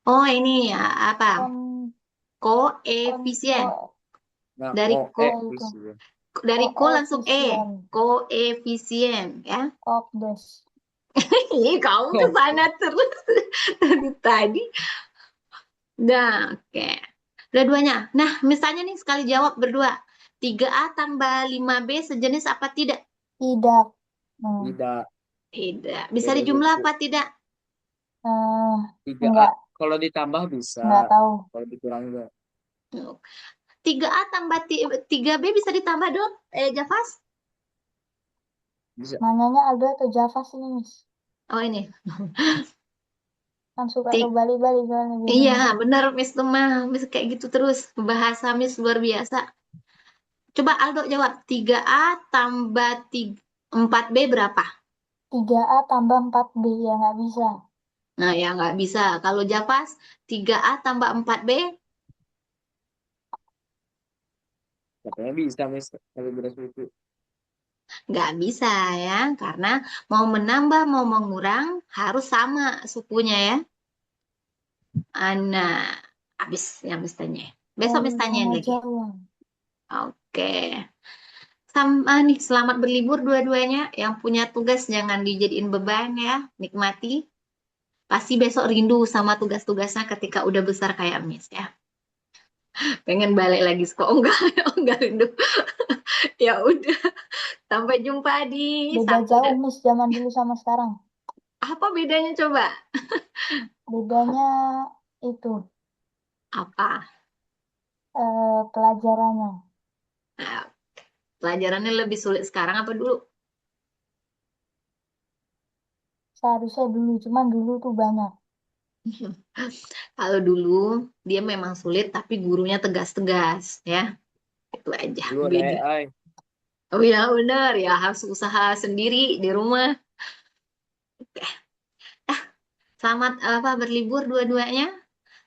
oh ini ya, apa? Kon, Koefisien. Nah, Dari ya itu. koefisien. ko langsung E. Koefisien. Koefisien, ya. Koefdes. Ih, kamu ke sana terus dari tadi. Nah, oke. Dua-duanya. Nah, misalnya nih sekali jawab berdua. 3A tambah 5B sejenis apa tidak? Tidak. Hmm. Tidak. Tidak. Bisa Beda dijumlah suku. apa tidak? Eh, 3A. enggak, Kalau ditambah bisa. enggak tahu. Kalau dikurang enggak. 3A tambah 3B bisa ditambah dong? Javas? Bisa. Nanyanya Aldo atau Java sih, Miss? Oh ini. Kan suka Tik. kebalik-balik soalnya Iya, biasanya. benar Miss Lemah. Miss kayak gitu terus. Bahasa Miss luar biasa. Coba Aldo jawab. 3A tambah 4B berapa? 3A tambah 4B, ya nggak bisa. Nah, ya nggak bisa. Kalau Javas, 3A tambah 4B Katanya bisa, Miss. Kalau beda suku. nggak bisa ya. Karena mau menambah, mau mengurang, harus sama sukunya ya. Nah, habis ya mistanya. Besok Dari mistanyain mana lagi. jauh? Oke. Sama nih, selamat berlibur dua-duanya. Yang punya tugas jangan dijadiin beban ya. Nikmati. Pasti besok rindu sama tugas-tugasnya ketika udah besar kayak Miss ya. Pengen balik lagi sekolah. Oh enggak, oh enggak rindu. Ya udah, sampai jumpa di Beda Sabtu. jauh, Miss, zaman dulu sama sekarang. Apa bedanya coba? Bedanya itu, Apa? pelajarannya. Nah, pelajarannya lebih sulit sekarang apa dulu? Seharusnya dulu, cuman dulu tuh banyak. Kalau dulu dia memang sulit tapi gurunya tegas-tegas ya. Itu aja Dulu ada beda. AI. Oh ya benar ya harus usaha sendiri di rumah. Oke. Selamat apa berlibur dua-duanya.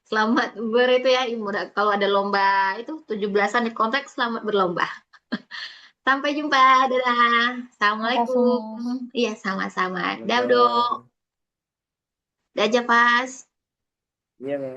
Selamat itu ya. Kalau ada lomba itu 17-an di kontak selamat berlomba. Sampai jumpa. Dadah. Makasih, Miss. Assalamualaikum. Iya sama-sama. Dadah, Ada. Dadah, Pas. Iya, Miss.